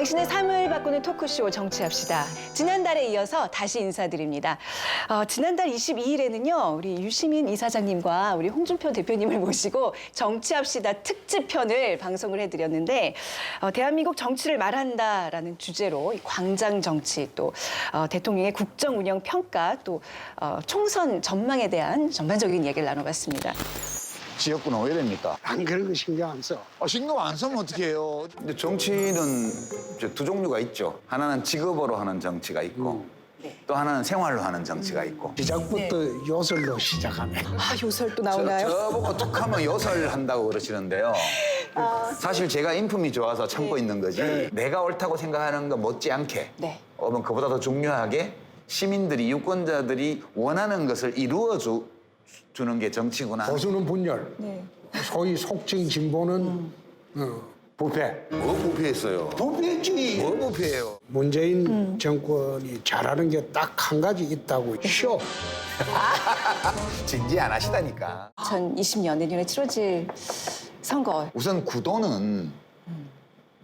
당신의 삶을 바꾸는 토크쇼 정치합시다. 지난달에 이어서 다시 인사드립니다. 지난달 22일에는요. 우리 유시민 이사장님과 우리 홍준표 대표님을 모시고 정치합시다 특집편을 방송을 해드렸는데 대한민국 정치를 말한다라는 주제로 광장 정치 또 대통령의 국정 운영 평가 또 총선 전망에 대한 전반적인 이야기를 나눠봤습니다. 지역구는 왜 됩니까? 안 그런 거 신경 안 써. 신경 안 쓰면 어떻게 해요? 근데 정치는 이제 두 종류가 있죠. 하나는 직업으로 하는 정치가 있고 또 하나는 생활로 하는 정치가 있고. 시작부터 요설로 시작하면. 요설 또 나오나요? 저보고 툭하면 요설한다고 그러시는데요. 사실 제가 인품이 좋아서 참고 있는 거지 내가 옳다고 생각하는 거 못지않게 네. 그보다 더 중요하게 시민들이 유권자들이 원하는 것을 이루어주는 게 정치구나. 보수는 분열. 네. 소위 속칭 진보는 부패. 뭐 부패했어요? 부패지. 뭐 부패해요? 문재인 정권이 잘하는 게 딱 한 가지 있다고. 쇼. 진지 안 하시다니까. 2020년 내년에 치러질 선거. 우선 구도는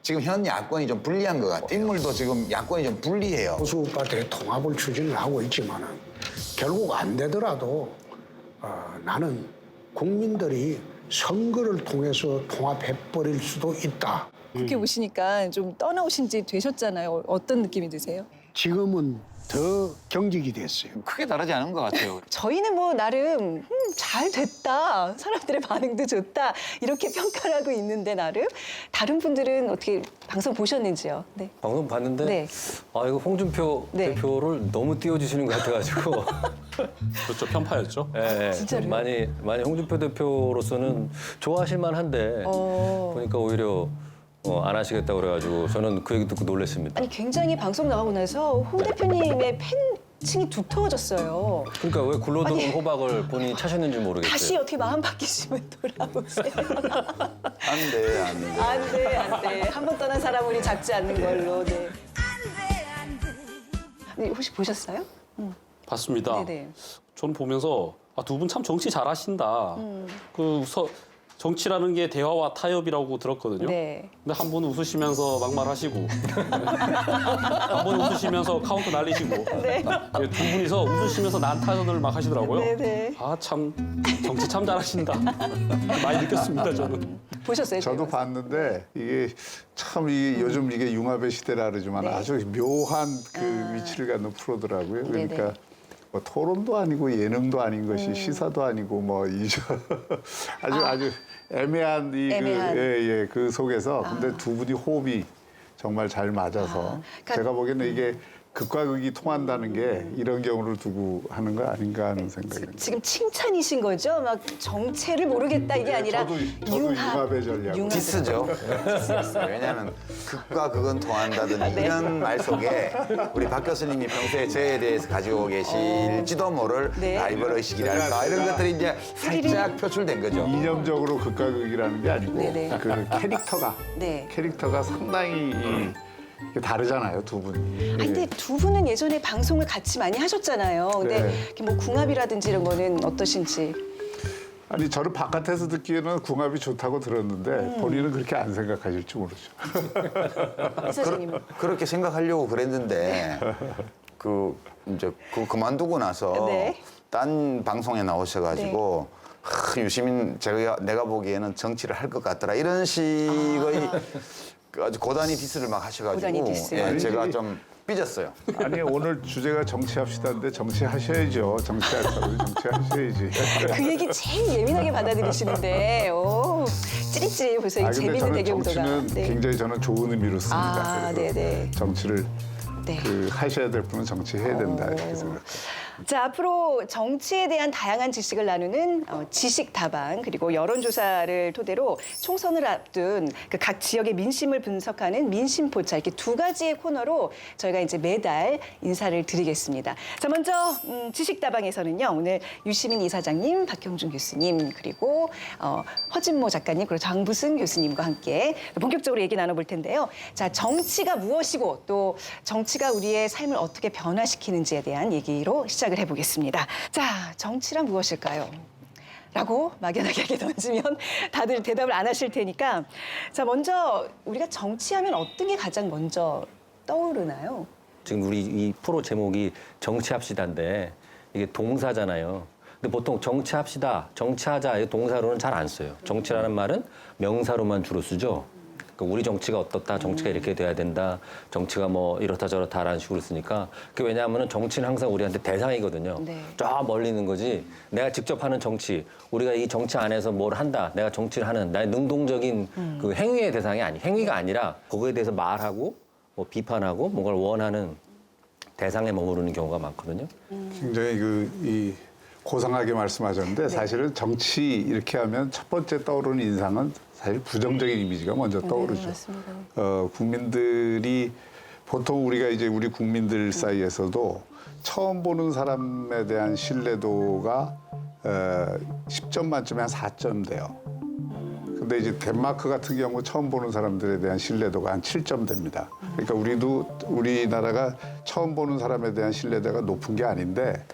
지금 현 야권이 좀 불리한 것 같아요. 인물도 지금 야권이 좀 불리해요. 보수가 대통합을 추진을 하고 있지만은 결국 안 되더라도 나는 국민들이 선거를 통해서 통합해버릴 수도 있다. 국회 오시니까 좀 떠나오신 지 되셨잖아요. 어떤 느낌이 드세요? 지금은 더 경직이 됐어요. 크게 다르지 않은 것 같아요. 저희는 뭐 나름 잘 됐다. 사람들의 반응도 좋다. 이렇게 평가를 하고 있는데 나름 다른 분들은 어떻게 방송 보셨는지요? 네. 방송 봤는데 네. 이거 홍준표 네. 대표를 너무 띄워주시는 것 같아가지고 그렇죠. 편파였죠. 예, 진짜로요? 많이 홍준표 대표로서는 좋아하실 만한데 보니까 오히려 안 하시겠다고 그래가지고 저는 그 얘기 듣고 놀랐습니다. 아니 굉장히 방송 나가고 나서 홍 대표님의 팬층이 두터워졌어요. 그러니까 왜 굴러들어온 아니. 호박을 본인이 차셨는지 모르겠어요. 다시 어떻게 마음 바뀌시면 돌아오세요. 안 돼, 안 돼. 안 돼, 안 돼. 한 번 떠난 사람을 잡지 않는 걸로. 네. 네, 혹시 보셨어요? 봤습니다. 네네. 저는 보면서 두 분 참 정치 잘하신다. 정치라는 게 대화와 타협이라고 들었거든요. 네. 근데 한 분은 웃으시면서 막말하시고 한 분은 웃으시면서 카운터 날리시고 네. 두 분이서 웃으시면서 난타전을 막 하시더라고요. 네네. 참 정치 참 잘하신다. 많이 느꼈습니다, 저는. 보셨어요? 저도 봤는데 이게 참 요즘 이게 융합의 시대라 그러지만 네. 아주 묘한 그 위치를 갖는 프로더라고요. 그러니까 네네. 뭐 토론도 아니고 예능도 아닌 것이 시사도 아니고 뭐 아주 애매한 애매한. 그 속에서 근데 두 분이 호흡이 정말 잘 맞아서 그러니까 제가 보기에는 이게 극과 극이 통한다는 게 이런 경우를 두고 하는 거 아닌가 하는 생각이 듭니다. 지금 칭찬이신 거죠? 막 정체를 모르겠다 이게 아니라 저도 융합의 전략. 융합의 디스죠. 왜냐하면 극과 극은 통한다든지 이런 말 속에 우리 박 교수님이 평소에 저에 대해서 가지고 계실지도 모를 네. 라이벌 의식이랄까 이런 것들이 이제 살짝 표출된 거죠. 이념적으로 극과 극이라는 게 아니고 네네. 그 캐릭터가 네. 상당히 이게 다르잖아요, 두 분이. 아니, 근데 두 분은 예전에 방송을 같이 많이 하셨잖아요. 근데 네. 이렇게 뭐 궁합이라든지 이런 거는 어떠신지. 아니 저는 바깥에서 듣기에는 궁합이 좋다고 들었는데 본인은 그렇게 안 생각하실지 모르죠. 이사장님은. 그렇게 생각하려고 그랬는데 이제 그만두고 나서 네. 딴 방송에 나오셔가지고 유시민 내가 보기에는 정치를 할 것 같더라 이런 식의 아주 고단히 디스를 막 하셔가지고 고단히 디스. 예, 제가 좀 삐졌어요. 아니 오늘 주제가 정치합시다인데 정치하셔야죠. 정치할 사람은 정치하셔야지. 그 얘기 제일 예민하게 받아들이시는데, 오, 찌릿찌릿 벌써 이 근데 재밌는 저는 대결구도가. 정치는 굉장히 저는 좋은 의미로 씁니다. 그래서 네네. 정치를 네. 하셔야 될 분은 정치해야 된다 이렇게 생각합니다. 자, 앞으로 정치에 대한 다양한 지식을 나누는 지식다방 그리고 여론조사를 토대로 총선을 앞둔 그 각 지역의 민심을 분석하는 민심포차 이렇게 두 가지의 코너로 저희가 이제 매달 인사를 드리겠습니다. 자, 먼저 지식다방에서는요. 오늘 유시민 이사장님, 박형준 교수님 그리고 허진모 작가님 그리고 장부승 교수님과 함께 본격적으로 얘기 나눠볼 텐데요. 자, 정치가 무엇이고 또 정치가 우리의 삶을 어떻게 변화시키는지에 대한 얘기로 시작을 해보겠습니다. 자, 정치란 무엇일까요? 라고 막연하게 이렇게 던지면 다들 대답을 안 하실 테니까 자 먼저 우리가 정치하면 어떤 게 가장 먼저 떠오르나요? 지금 우리 이 프로 제목이 정치합시다인데 이게 동사잖아요. 근데 보통 정치합시다, 정치하자 이 동사로는 잘 안 써요. 정치라는 말은 명사로만 주로 쓰죠. 그러니까 우리 정치가 어떻다, 정치가 이렇게 돼야 된다, 정치가 뭐 이렇다 저렇다라는 식으로 쓰니까 그게 왜냐하면 정치는 항상 우리한테 대상이거든요. 네. 쫙 멀리 있는 거지. 내가 직접 하는 정치, 우리가 이 정치 안에서 뭘 한다, 내가 정치를 하는 나의 능동적인 그 행위의 대상이 행위가 아니라 거기에 대해서 말하고 뭐 비판하고 뭔가를 원하는 대상에 머무르는 경우가 많거든요. 굉장히 이 고상하게 말씀하셨는데 사실은 정치 이렇게 하면 첫 번째 떠오르는 인상은 사실 부정적인 이미지가 먼저 떠오르죠. 맞습니다. 국민들이 보통 우리가 이제 우리 국민들 사이에서도 처음 보는 사람에 대한 신뢰도가 10점 만점에 한 4점 돼요. 근데 이제 덴마크 같은 경우 처음 보는 사람들에 대한 신뢰도가 한 7점 됩니다. 그러니까 우리나라가 처음 보는 사람에 대한 신뢰도가 높은 게 아닌데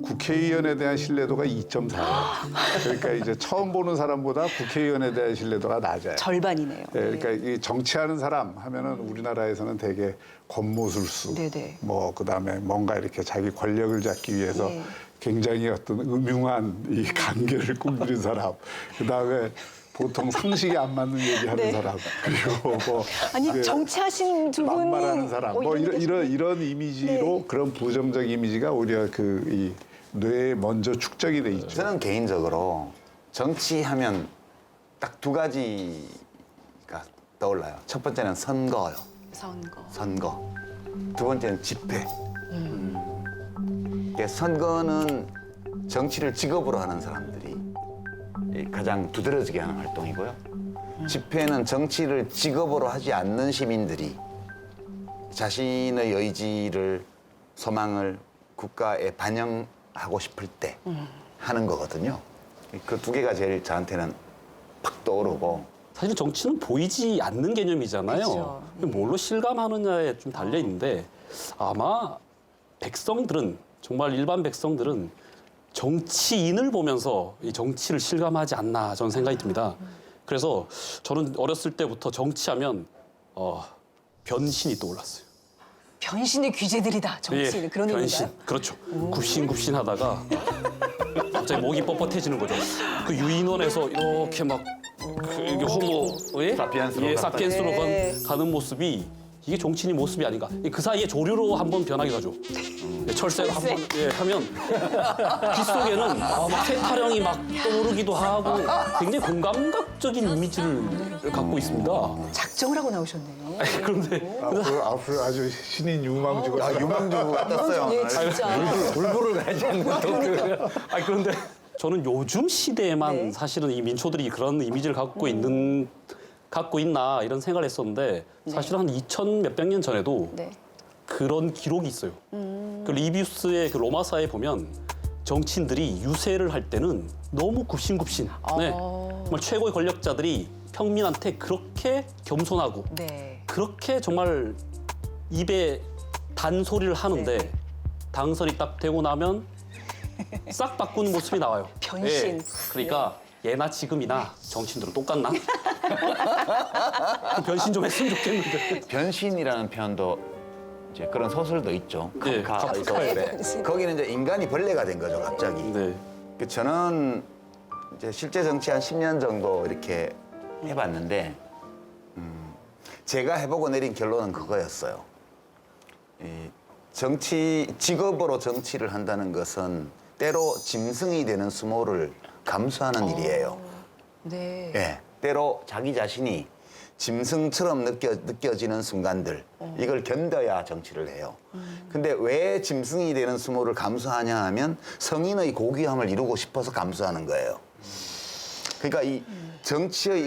국회의원에 대한 신뢰도가 2.4예요. 그러니까 이제 처음 보는 사람보다 국회의원에 대한 신뢰도가 낮아요. 절반이네요. 네, 그러니까 이 정치하는 사람 하면은 우리나라에서는 되게 권모술수, 네네. 뭐 그다음에 뭔가 이렇게 자기 권력을 잡기 위해서 네. 굉장히 어떤 음흉한 이 관계를 꾸미는 사람, 그다음에 보통 상식이 안 맞는 얘기하는 네. 사람, 그리고 뭐 아니 이제 정치하신 두 분이 만말하는 사람, 뭐 이런 이미지로 그런 부정적 이미지가 오히려 이 뇌에 먼저 축적이 돼 있죠. 저는 개인적으로 정치하면 딱 두 가지가 떠올라요. 첫 번째는 선거요. 선거. 두 번째는 집회. 선거는 정치를 직업으로 하는 사람들이 가장 두드러지게 하는 활동이고요. 집회는 정치를 직업으로 하지 않는 시민들이 자신의 의지를, 소망을 국가에 반영하고 싶을 때 하는 거거든요. 그 두 개가 제일 저한테는 팍 떠오르고. 사실 정치는 보이지 않는 개념이잖아요. 그렇죠. 뭘로 실감하느냐에 좀 달려 있는데 아마 백성들은 정말 일반 백성들은 정치인을 보면서 이 정치를 실감하지 않나 저는 생각이 듭니다. 그래서 저는 어렸을 때부터 정치하면 변신이 떠올랐어요. 변신의 귀재들이다. 정치는 예, 그런 변신. 의미인가요? 그렇죠. 굽신굽신하다가 갑자기 목이 뻣뻣해지는 거죠. 그 유인원에서 이렇게 막 이게 호모, 사피엔스로 사피엔스로 네. 가는 모습이 이게 정치인의 모습이 아닌가. 그 사이에 조류로 한번 변하게 가죠. 철새가 한번 하면 빗속에는 막 새타령이 막 떠오르기도 하고 굉장히 공감각적인 이미지를 갖고 있습니다. 작정을 하고 나오셨네요. 그런데 앞으로 아주 신인 유망주가 아, 유망주 같았어요. 예, 진짜. 울보를 가지 않는 또 그런데 저는 요즘 시대에만 네. 사실은 이 민초들이 그런 이미지를 갖고 있나 이런 생각을 했었는데 사실은 한 2000 몇백 년 전에도 네. 그런 기록이 있어요. 그 리비우스의 그 로마사에 보면 정치인들이 유세를 할 때는 너무 굽신굽신. 네. 정말 최고의 권력자들이 평민한테 그렇게 겸손하고 네. 그렇게 정말 입에 단소리를 하는데 네. 당선이 딱 되고 나면 싹 바꾸는 모습이 나와요. 변신. 예. 그러니까 예나 지금이나 정치인들은 똑같나? 변신 좀 했으면 좋겠는데. 변신이라는 표현도 이제 그런 소설도 있죠. 네, 카프카의 카프카의 소설에. 변신. 거기는 이제 인간이 벌레가 된 거죠, 갑자기. 네. 저는 이제 실제 정치 한 10년 정도 이렇게 해봤는데, 제가 해보고 내린 결론은 그거였어요. 직업으로 정치를 한다는 것은 때로 짐승이 되는 수모를 감수하는 일이에요. 네. 예, 때로 자기 자신이 짐승처럼 느껴지는 순간들, 이걸 견뎌야 정치를 해요. 근데 왜 짐승이 되는 수모를 감수하냐 하면 성인의 고귀함을 이루고 싶어서 감수하는 거예요. 그러니까 이 정치인의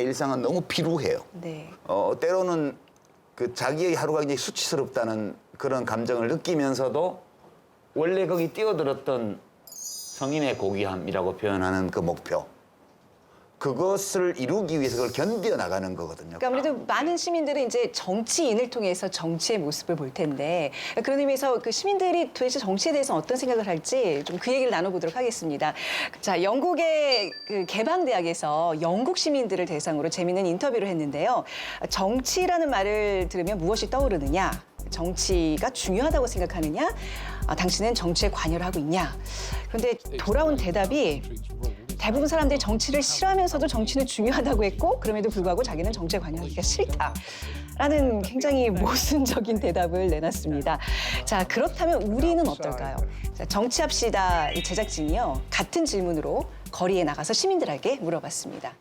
일상은 너무 피루해요. 네. 때로는 그 자기의 하루가 굉장히 수치스럽다는 그런 감정을 느끼면서도 원래 거기 뛰어들었던 성인의 고귀함이라고 표현하는 그 목표, 그것을 이루기 위해서 그걸 견뎌 나가는 거거든요. 그러니까 아무래도 많은 시민들은 이제 정치인을 통해서 정치의 모습을 볼 텐데 그런 의미에서 그 시민들이 도대체 정치에 대해서 어떤 생각을 할지 좀 그 얘기를 나눠보도록 하겠습니다. 자, 영국의 그 개방대학에서 영국 시민들을 대상으로 재미있는 인터뷰를 했는데요. 정치라는 말을 들으면 무엇이 떠오르느냐? 정치가 중요하다고 생각하느냐? 당신은 정치에 관여를 하고 있냐? 그런데 돌아온 대답이 대부분 사람들이 정치를 싫어하면서도 정치는 중요하다고 했고 그럼에도 불구하고 자기는 정치에 관여하기가 싫다라는 굉장히 모순적인 대답을 내놨습니다. 자, 그렇다면 우리는 어떨까요? 자, 정치합시다 이 제작진이요. 같은 질문으로 거리에 나가서 시민들에게 물어봤습니다.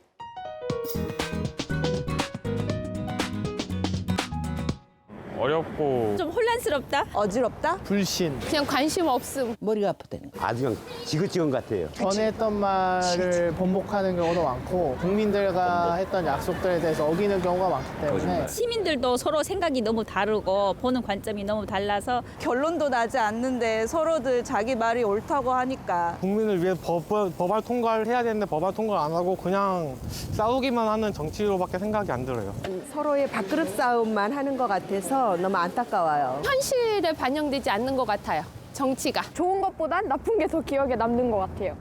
어렵고 좀 혼란스럽다? 어지럽다? 불신. 그냥 관심 없음. 머리가 아프다는 거. 아주 그냥 지긋지긋 같아요. 전에 했던 말을 번복하는 경우도 많고 국민들과 했던 약속들에 대해서 어기는 경우가 많기 때문에 시민들도 서로 생각이 너무 다르고 보는 관점이 너무 달라서 결론도 나지 않는데 서로들 자기 말이 옳다고 하니까 국민을 위해 법안 통과를 해야 되는데 법안 통과를 안 하고 그냥 싸우기만 하는 정치로밖에 생각이 안 들어요. 서로의 밥그릇 싸움만 하는 것 같아서 너무 안타까워요. 현실에 반영되지 않는 것 같아요. 정치가. 좋은 것보단 나쁜 게 더 기억에 남는 것 같아요.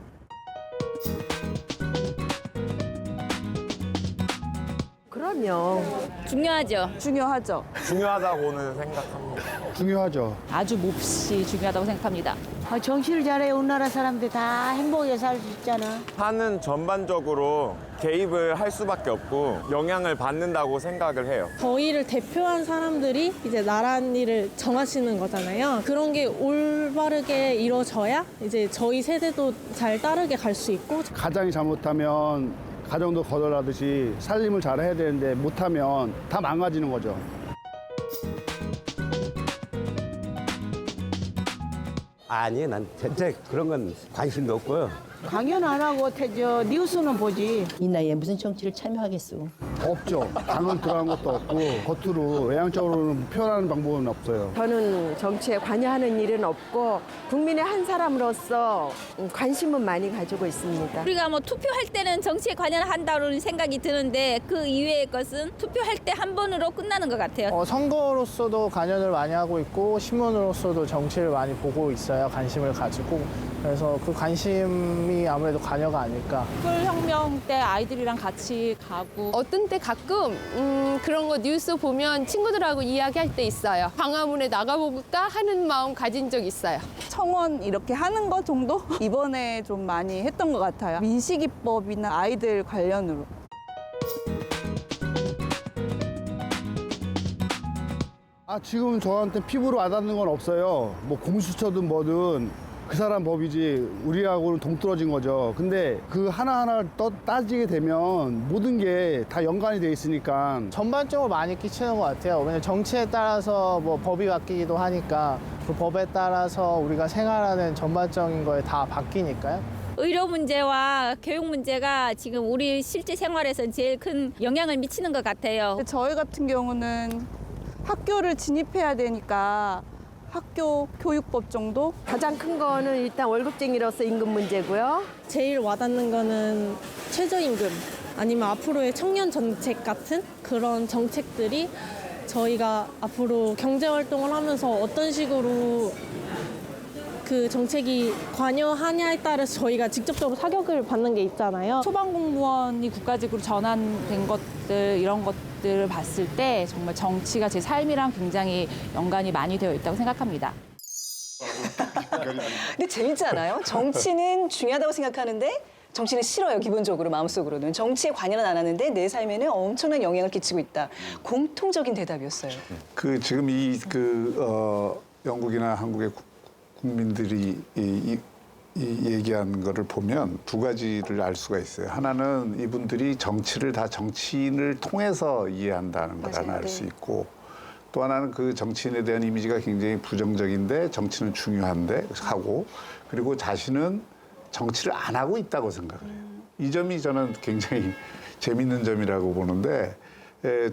그럼요. 중요하죠. 중요하죠. 중요하다고는 생각합니다. 중요하죠. 아주 몹시 중요하다고 생각합니다. 정치를 잘해 우리나라 사람들 다 행복하게 살 수 있잖아. 사는 전반적으로 개입을 할 수밖에 없고 영향을 받는다고 생각을 해요. 저희를 대표한 사람들이 이제 나란 일을 정하시는 거잖아요. 그런 게 올바르게 이루어져야 이제 저희 세대도 잘 따르게 갈 수 있고. 가장이 잘못하면 가정도 거덜나듯이 살림을 잘해야 되는데 못하면 다 망가지는 거죠. 아니, 난 전체 그런 건 관심도 없고요. 강연 안 하고 뉴스는 보지. 이 나이에 무슨 정치를 참여하겠어. 없죠. 당은 들어간 것도 없고 겉으로 외향적으로는 표현하는 방법은 없어요. 저는 정치에 관여하는 일은 없고 국민의 한 사람으로서 관심은 많이 가지고 있습니다. 우리가 뭐 투표할 때는 정치에 관여한다는 생각이 드는데 그 이외의 것은 투표할 때 한 번으로 끝나는 것 같아요. 선거로서도 관여를 많이 하고 있고 신문으로서도 정치를 많이 보고 있어요. 관심을 가지고. 그래서 그 관심이 아무래도 관여가 아닐까. 혁명 때 아이들이랑 같이 가고 어떤 때 가끔 그런 거 뉴스 보면 친구들하고 이야기할 때 있어요. 광화문에 나가볼까 하는 마음 가진 적 있어요. 청원 이렇게 하는 것 정도? 이번에 좀 많이 했던 것 같아요. 민식이법이나 아이들 관련으로. 지금 저한테 피부로 와닿는 건 없어요. 뭐 공수처든 뭐든 그 사람 법이지 우리하고는 동떨어진 거죠. 근데 그 하나하나 따지게 되면 모든 게 다 연관이 돼 있으니까 전반적으로 많이 끼치는 것 같아요. 왜냐면 정치에 따라서 뭐 법이 바뀌기도 하니까 그 법에 따라서 우리가 생활하는 전반적인 거에 다 바뀌니까요. 의료 문제와 교육 문제가 지금 우리 실제 생활에서 제일 큰 영향을 미치는 것 같아요. 저희 같은 경우는 학교를 진입해야 되니까 학교 교육법 정도? 가장 큰 거는 일단 월급쟁이로서 임금 문제고요. 제일 와닿는 거는 최저임금 아니면 앞으로의 청년 정책 같은 그런 정책들이 저희가 앞으로 경제 활동을 하면서 어떤 식으로 그 정책이 관여하냐에 따라서 저희가 직접적으로 타격을 받는 게 있잖아요. 소방공무원이 국가직으로 전환된 것들 이런 것들을 봤을 때 정말 정치가 제 삶이랑 굉장히 연관이 많이 되어 있다고 생각합니다. 근데 재밌지 않아요? 정치는 중요하다고 생각하는데 정치는 싫어요, 기본적으로 마음속으로는. 정치에 관여는 안 하는데 내 삶에는 엄청난 영향을 끼치고 있다. 공통적인 대답이었어요. 지금 영국이나 한국의 국민들이 이 얘기한 거를 보면 두 가지를 알 수가 있어요. 하나는 이분들이 정치를 다 정치인을 통해서 이해한다는 걸 하나 알 수 있고, 또 하나는 그 정치인에 대한 이미지가 굉장히 부정적인데 정치는 중요한데 하고, 그리고 자신은 정치를 안 하고 있다고 생각을 해요. 이 점이 저는 굉장히 재밌는 점이라고 보는데,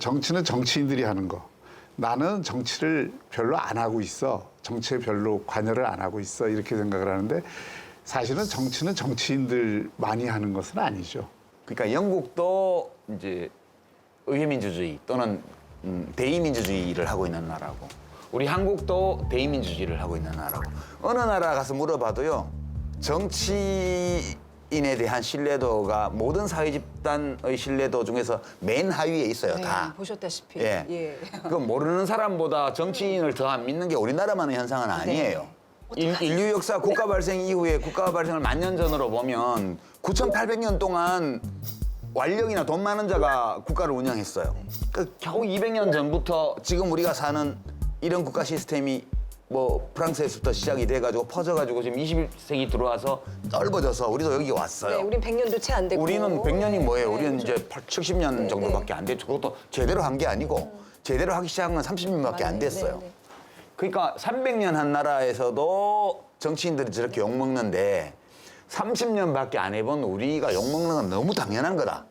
정치는 정치인들이 하는 거. 나는 정치를 별로 안 하고 있어. 정치에 별로 관여를 안 하고 있어. 이렇게 생각을 하는데 사실은 정치는 정치인들 많이 하는 것은 아니죠. 그러니까 영국도 이제 의회민주주의 또는 대의민주주의를 하고 있는 나라고, 우리 한국도 대의민주주의를 하고 있는 나라고. 어느 나라 가서 물어봐도요, 정치인에 대한 신뢰도가 모든 사회 집단의 신뢰도 중에서 맨 하위에 있어요. 네, 다. 보셨다시피. 예. 예. 그 모르는 사람보다 정치인을 더 안 믿는 게 우리나라만의 현상은 아니에요. 인류 역사 국가 발생 이후에 국가 발생을 10,000년 전으로 보면 9,800년 동안 완력이나 돈 많은 자가 국가를 운영했어요. 그 겨우 200년 전부터 지금 우리가 사는 이런 국가 시스템이 뭐 프랑스에서부터 시작이 돼가지고 퍼져가지고 지금 21세기 들어와서 넓어져서 우리도 여기 왔어요. 네, 우린 100년도 채 안 됐고. 우리는 100년이 뭐예요? 네, 우리는 그렇죠. 이제 70년 정도밖에 안 됐죠. 그것도 제대로 한 게 아니고 제대로 하기 시작한 건 30년밖에 안 됐어요. 네, 네. 그러니까 300년 한 나라에서도 정치인들이 저렇게 욕먹는데 30년밖에 안 해본 우리가 욕먹는 건 너무 당연한 거다.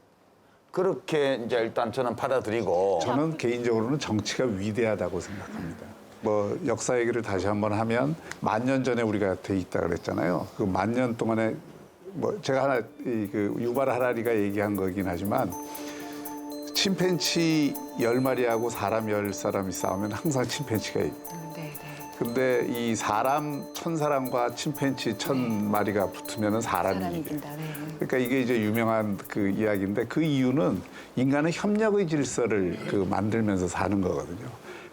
그렇게 이제 일단 저는 받아들이고. 저는 개인적으로는 정치가 위대하다고 생각합니다. 뭐 역사 얘기를 다시 한번 하면 10,000년 전에 우리가 돼 있다 그랬잖아요. 그 10,000년 동안에 뭐 제가 하나 그 유발 하라리가 얘기한 거긴 하지만 침팬치 10마리하고 사람 10사람이 싸우면 항상 침팬치가 이겨요. 근데 이 사람 1000사람과 침팬치 1000마리가 붙으면 사람이 이겨요. 그러니까 이게 이제 유명한 그 이야기인데 그 이유는 인간은 협력의 질서를 그 만들면서 사는 거거든요.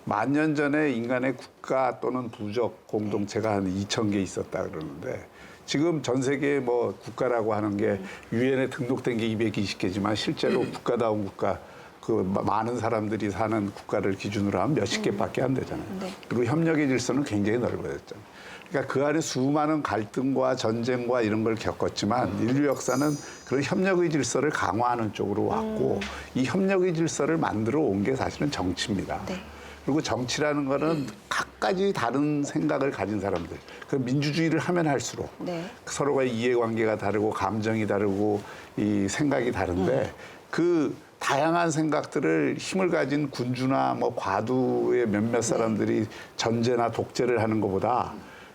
10,000년 전에 인간의 국가 또는 부족 공동체가 한 2,000개 있었다 그러는데 지금 전 세계에 뭐 국가라고 하는 게 유엔에 등록된 게 220개지만 실제로 국가다운 국가 그 많은 사람들이 사는 국가를 기준으로 하면 몇십 개밖에 안 되잖아요. 그리고 협력의 질서는 굉장히 넓어졌잖아요. 그러니까 그 안에 수많은 갈등과 전쟁과 이런 걸 겪었지만 인류 역사는 그런 협력의 질서를 강화하는 쪽으로 왔고 이 협력의 질서를 만들어 온 게 사실은 정치입니다. 그리고 정치라는 거는 각가지 다른 생각을 가진 사람들. 그 민주주의를 하면 할수록 서로가 이해관계가 다르고 감정이 다르고 이 생각이 다른데 그 다양한 생각들을 힘을 가진 군주나 뭐 과두의 몇몇 사람들이 전제나 독재를 하는 것보다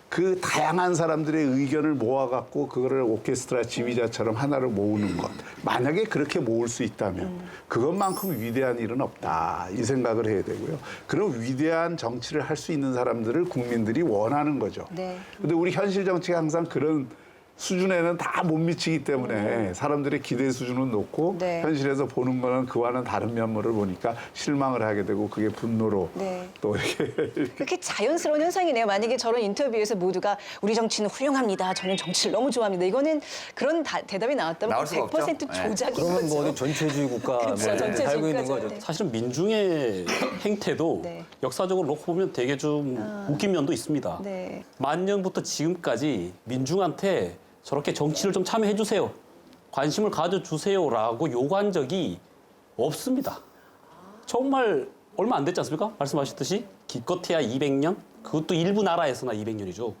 그 다양한 사람들의 의견을 모아갖고 그거를 오케스트라 지휘자처럼 하나로 모으는 것. 만약에 그렇게 모을 수 있다면 그것만큼 위대한 일은 없다. 이 생각을 해야 되고요. 그런 위대한 정치를 할 수 있는 사람들을 국민들이 원하는 거죠. 근데 우리 현실 정치가 항상 그런 수준에는 다 못 미치기 때문에 사람들의 기대 수준은 높고 현실에서 보는 거는 그와는 다른 면모를 보니까 실망을 하게 되고 그게 분노로 또 이렇게 그렇게 자연스러운 현상이네요. 만약에 저런 인터뷰에서 모두가 우리 정치는 훌륭합니다. 저는 정치를 너무 좋아합니다. 이거는 그런 대답이 나왔다면 나올 수가 100% 없죠. 조작인 그러면 거죠. 뭐 어디 전체주의 국가 그쵸, 뭐 전체주의 살고 있는 국가죠. 거죠. 네. 사실은 민중의 행태도 역사적으로 놓고 보면 되게 좀 웃긴 면도 있습니다. 10,000년부터 지금까지 민중한테 저렇게 정치를 좀 참여해 주세요. 관심을 가져주세요라고 요구한 적이 없습니다. 정말 얼마 안 됐지 않습니까? 말씀하셨듯이 기껏해야 200년? 그것도 일부 나라에서나 200년이죠.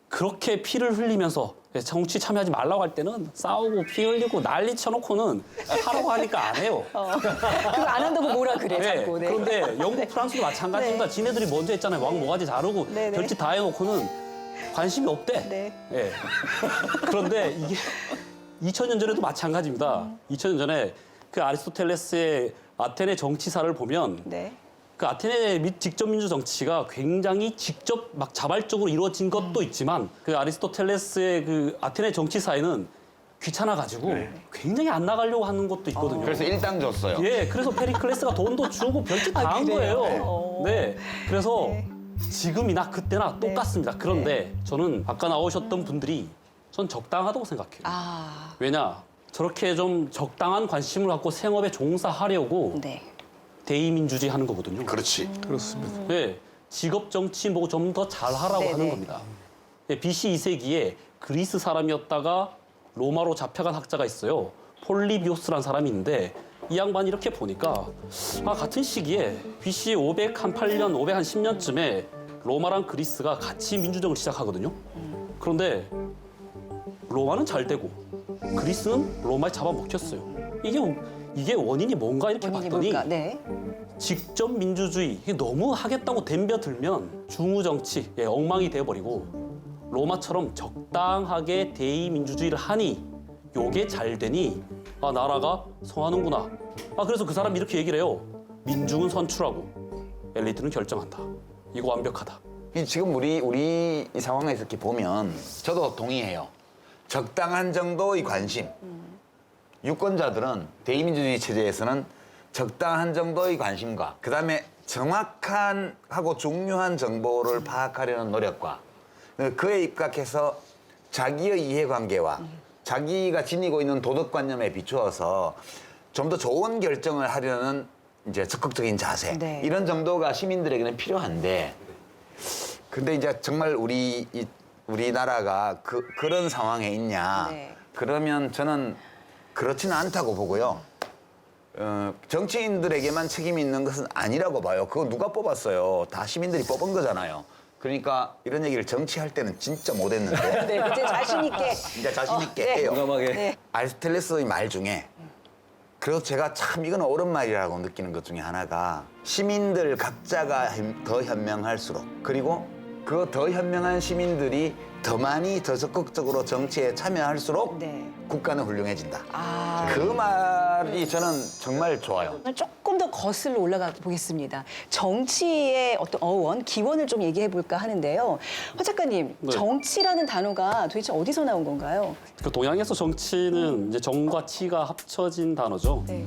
그렇게 피를 흘리면서 정치 참여하지 말라고 할 때는 싸우고 피 흘리고 난리 쳐놓고는 하라고 하니까 안 해요. 그거 안 한다고 뭐라 그래, 자꾸. 네. 그런데 영국, 프랑스도 마찬가지입니다. 지네들이 먼저 했잖아요. 왕 모가지 자르고 별짓 다 해놓고는 관심이 없대. 예. 그런데 이게 2000년 전에도 마찬가지입니다. 2000년 전에 그 아리스토텔레스의 아테네 정치사를 보면 그 아테네 직접 민주 정치가 굉장히 직접 막 자발적으로 이루어진 것도 있지만 그 아리스토텔레스의 그 아테네 정치사에는 귀찮아가지고 굉장히 안 나가려고 하는 것도 있거든요. 그래서 일당 줬어요. 예, 그래서 페리클레스가 돈도 주고 별짓 다 한 거예요. 네, 그래서 지금이나 그때나 똑같습니다. 그런데 저는 아까 나오셨던 분들이 전 적당하다고 생각해요. 왜냐, 저렇게 좀 적당한 관심을 갖고 생업에 종사하려고 대의민주주의 하는 거거든요. 그렇지. 그렇습니다. 네, 직업 정치 뭐 좀 더 잘하라고 하는 겁니다. 네, BC 2세기에 그리스 사람이었다가 로마로 잡혀간 학자가 있어요. 폴리비오스라는 사람이 있는데 이 양반이 이렇게 보니까 같은 시기에 BC 508년, 510년쯤에 로마랑 그리스가 같이 민주정을 시작하거든요. 그런데 로마는 잘 되고 그리스는 로마에 잡아먹혔어요. 이게 원인이 뭔가 이렇게 봤더니 직접 민주주의 이게 너무 하겠다고 덤벼들면 중우 정치 엉망이 되어버리고 로마처럼 적당하게 대의 민주주의를 하니 요게 잘 되니 아, 나라가 성하는구나. 아, 그래서 그 사람이 이렇게 얘기를 해요. 민중은 선출하고 엘리트는 결정한다. 이거 완벽하다. 지금 우리 이 상황에서 이렇게 보면 저도 동의해요. 적당한 정도의 관심. 유권자들은 대의민주주의 체제에서는 적당한 정도의 관심과 그다음에 정확한 하고 중요한 정보를 파악하려는 노력과 그에 입각해서 자기의 이해관계와 자기가 지니고 있는 도덕관념에 비추어서 좀 더 좋은 결정을 하려는 이제 적극적인 자세 네. 이런 정도가 시민들에게는 필요한데 근데 이제 정말 우리나라가 그런 상황에 있냐 네. 그러면 저는 그렇지는 않다고 보고요. 정치인들에게만 책임이 있는 것은 아니라고 봐요. 그거 누가 뽑았어요? 다 시민들이 뽑은 거잖아요. 그러니까 이런 얘기를 정치할 때는 진짜 못했는데 네, 이제 자신 있게. 진짜 자신 있게 네. 해요. 공감하게. 네. 아리스토텔레스의 말 중에 그래서 제가 참 이건 옳은 말이라고 느끼는 것 중에 하나가 시민들 각자가 더 현명할수록 그리고 그 더 현명한 시민들이 더 많이 더 적극적으로 정치에 참여할수록 네. 국가는 훌륭해진다. 아. 그 말이 저는 정말 좋아요. 조금 더 거슬러 올라가 보겠습니다. 정치의 어떤 어원, 기원을 좀 얘기해 볼까 하는데요. 허 작가님, 네. 정치라는 단어가 도대체 어디서 나온 건가요? 그 동양에서 정치는 이제 정과 치가 합쳐진 단어죠. 네.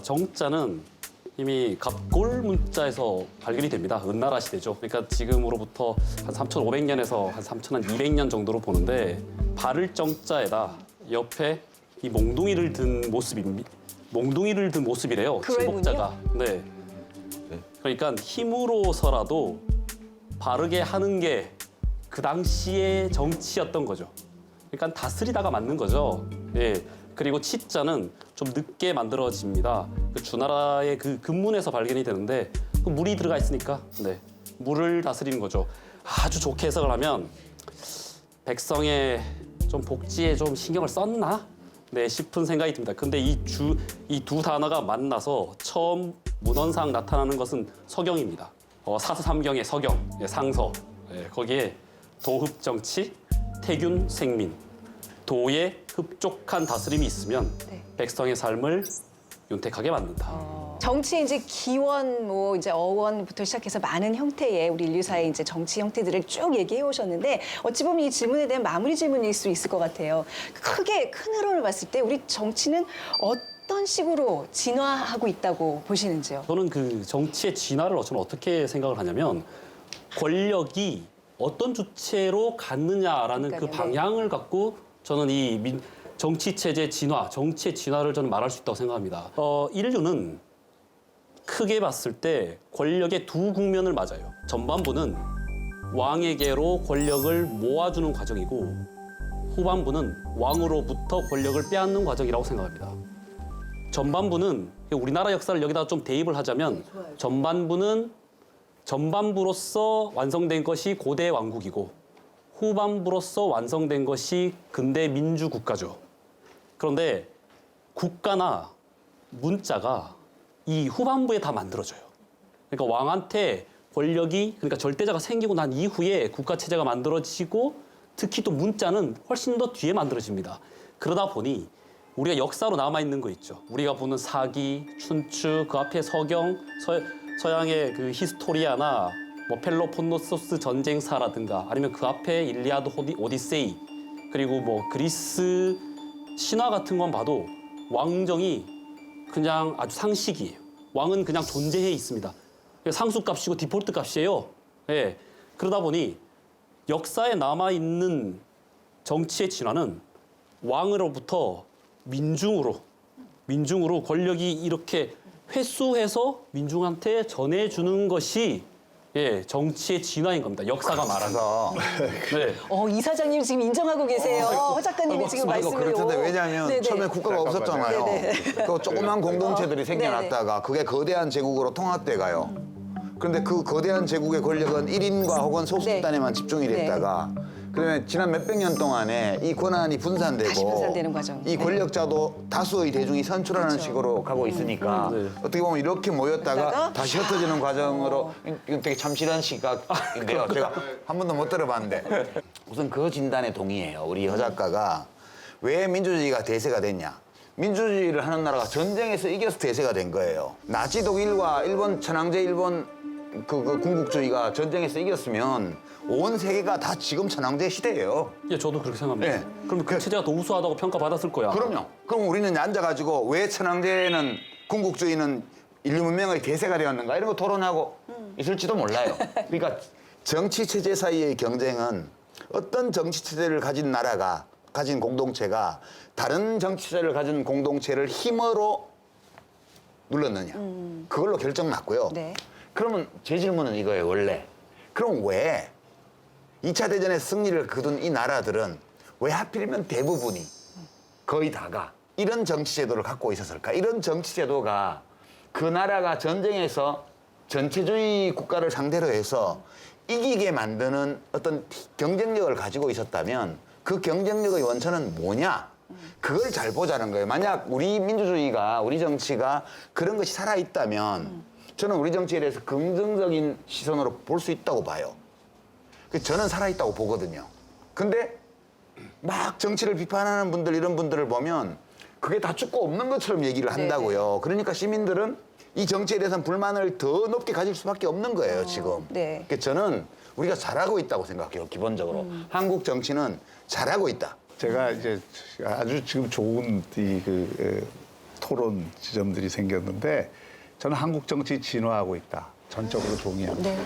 정자는 이미 갑골 문자에서 발견이 됩니다. 은나라 시대죠. 그러니까 지금으로부터 한 3,500년에서 한 3,200년 정도로 보는데 발을 정자에다 옆에 이 몽둥이를 든 모습이래요. 그래군요. 침복자가. 네. 그러니까 힘으로서라도 바르게 하는 게 그 당시의 정치였던 거죠. 그러니까 다스리다가 맞는 거죠. 예. 그리고 치자는 좀 늦게 만들어집니다. 그 주나라의 그 근문에서 발견이 되는데 그 물이 들어가 있으니까 네. 물을 다스리는 거죠. 아주 좋게 해석을 하면 백성의 좀 복지에 좀 신경을 썼나? 네, 싶은 생각이 듭니다. 근데 이 두 단어가 만나서 처음 문헌상 나타나는 것은 서경입니다. 사서삼경의 서경, 예, 상서. 예, 거기에 도흡정치, 태균, 생민. 도의 흡족한 다스림이 있으면 네. 백성의 삶을 윤택하게 만든다. 정치의 이제 기원, 뭐 이제 어원부터 시작해서 많은 형태의 우리 인류사의 이제 정치 형태들을 쭉 얘기해 오셨는데 어찌 보면 이 질문에 대한 마무리 질문일 수 있을 것 같아요. 크게 큰 흐름을 봤을 때 우리 정치는 어떤 식으로 진화하고 있다고 보시는지요? 저는 그 정치의 진화를 저는 어떻게 생각을 하냐면 권력이 어떤 주체로 갔느냐라는 그 그러니까요. 방향을 갖고 저는 이 정치 체제 진화, 정치의 진화를 저는 말할 수 있다고 생각합니다. 인류는 크게 봤을 때 권력의 두 국면을 맞아요. 전반부는 왕에게로 권력을 모아주는 과정이고 후반부는 왕으로부터 권력을 빼앗는 과정이라고 생각합니다. 전반부는 우리나라 역사를 여기다 좀 대입을 하자면 전반부로서 완성된 것이 고대 왕국이고 후반부로서 완성된 것이 근대 민주국가죠. 그런데 국가나 문자가 이 후반부에 다 만들어져요. 그러니까 왕한테 권력이 그러니까 절대자가 생기고 난 이후에 국가 체제가 만들어지고 특히 또 문자는 훨씬 더 뒤에 만들어집니다. 그러다 보니 우리가 역사로 남아있는 거 있죠. 우리가 보는 사기, 춘추, 그 앞에 서경, 서양의 그 히스토리아나 뭐 펠로폰네소스 전쟁사라든가 아니면 그 앞에 일리아드, 오디세이 그리고 뭐 그리스 신화 같은 건 봐도 왕정이 그냥 아주 상식이에요. 왕은 그냥 존재해 있습니다. 상수값이고 디폴트 값이에요. 예. 그러다 보니 역사에 남아있는 정치의 진화는 왕으로부터 민중으로 권력이 이렇게 회수해서 민중한테 전해주는 것이 예, 정치의 진화인 겁니다. 역사가 말하는. 네. 이사장님 지금 인정하고 계세요. 허 작가님이 지금 말씀을. 그럴 텐데 왜냐하면 네네. 처음에 국가가 없었잖아요. 네네. 그 조그만 공동체들이 생겨났다가 그게 거대한 제국으로 통합돼 가요. 그런데 그 거대한 제국의 권력은 1인과 혹은 소수 집단에만 집중이 됐다가 그러면 지난 몇백 년 동안에 이 권한이 분산되고 다시 분산되는 과정. 이 권력자도 다수의 대중이 선출하는 식으로 가고 있으니까 어떻게 보면 이렇게 모였다가 다시 흩어지는 과정으로 이건 되게 참신한 시각인데요. 제가 한 번도 못 들어봤는데 우선 그 진단에 동의해요. 우리 허 작가가 왜 민주주의가 대세가 됐냐. 민주주의를 하는 나라가 전쟁에서 이겨서 대세가 된 거예요. 나치 독일과 일본 천황제 일본 그 군국주의가 전쟁에서 이겼으면 온 세계가 다 지금 천황제 시대예요. 예, 저도 그렇게 생각합니다. 네. 그럼 그 체제가 더 우수하다고 평가받았을 거야. 그럼요. 그럼 우리는 앉아가지고 왜 천황제는 군국주의는 인류 문명의 대세가 되었는가 이런 거 토론하고 있을지도 몰라요. 그러니까 정치 체제 사이의 경쟁은 어떤 정치 체제를 가진 나라가 가진 공동체가 다른 정치 체제를 가진 공동체를 힘으로 눌렀느냐 그걸로 결정 났고요. 네. 그러면 제 질문은 이거예요. 원래 그럼 왜 2차 대전에 승리를 거둔 이 나라들은 왜 하필이면 대부분이 거의 다가 이런 정치 제도를 갖고 있었을까? 이런 정치 제도가 그 나라가 전쟁에서 전체주의 국가를 상대로 해서 이기게 만드는 어떤 경쟁력을 가지고 있었다면 그 경쟁력의 원천은 뭐냐? 그걸 잘 보자는 거예요. 만약 우리 민주주의가, 우리 정치가 그런 것이 살아있다면 저는 우리 정치에 대해서 긍정적인 시선으로 볼 수 있다고 봐요. 저는 살아있다고 보거든요. 근데 막 정치를 비판하는 분들, 이런 분들을 보면 그게 다 죽고 없는 것처럼 얘기를 한다고요. 그러니까 시민들은 이 정치에 대해서는 불만을 더 높게 가질 수밖에 없는 거예요, 지금. 네. 그러니까 저는 우리가 잘하고 있다고 생각해요, 기본적으로. 한국 정치는 잘하고 있다. 제가 이제 아주 지금 좋은 토론 지점들이 생겼는데 저는 한국 정치 진화하고 있다. 전적으로 동의합니다. 네.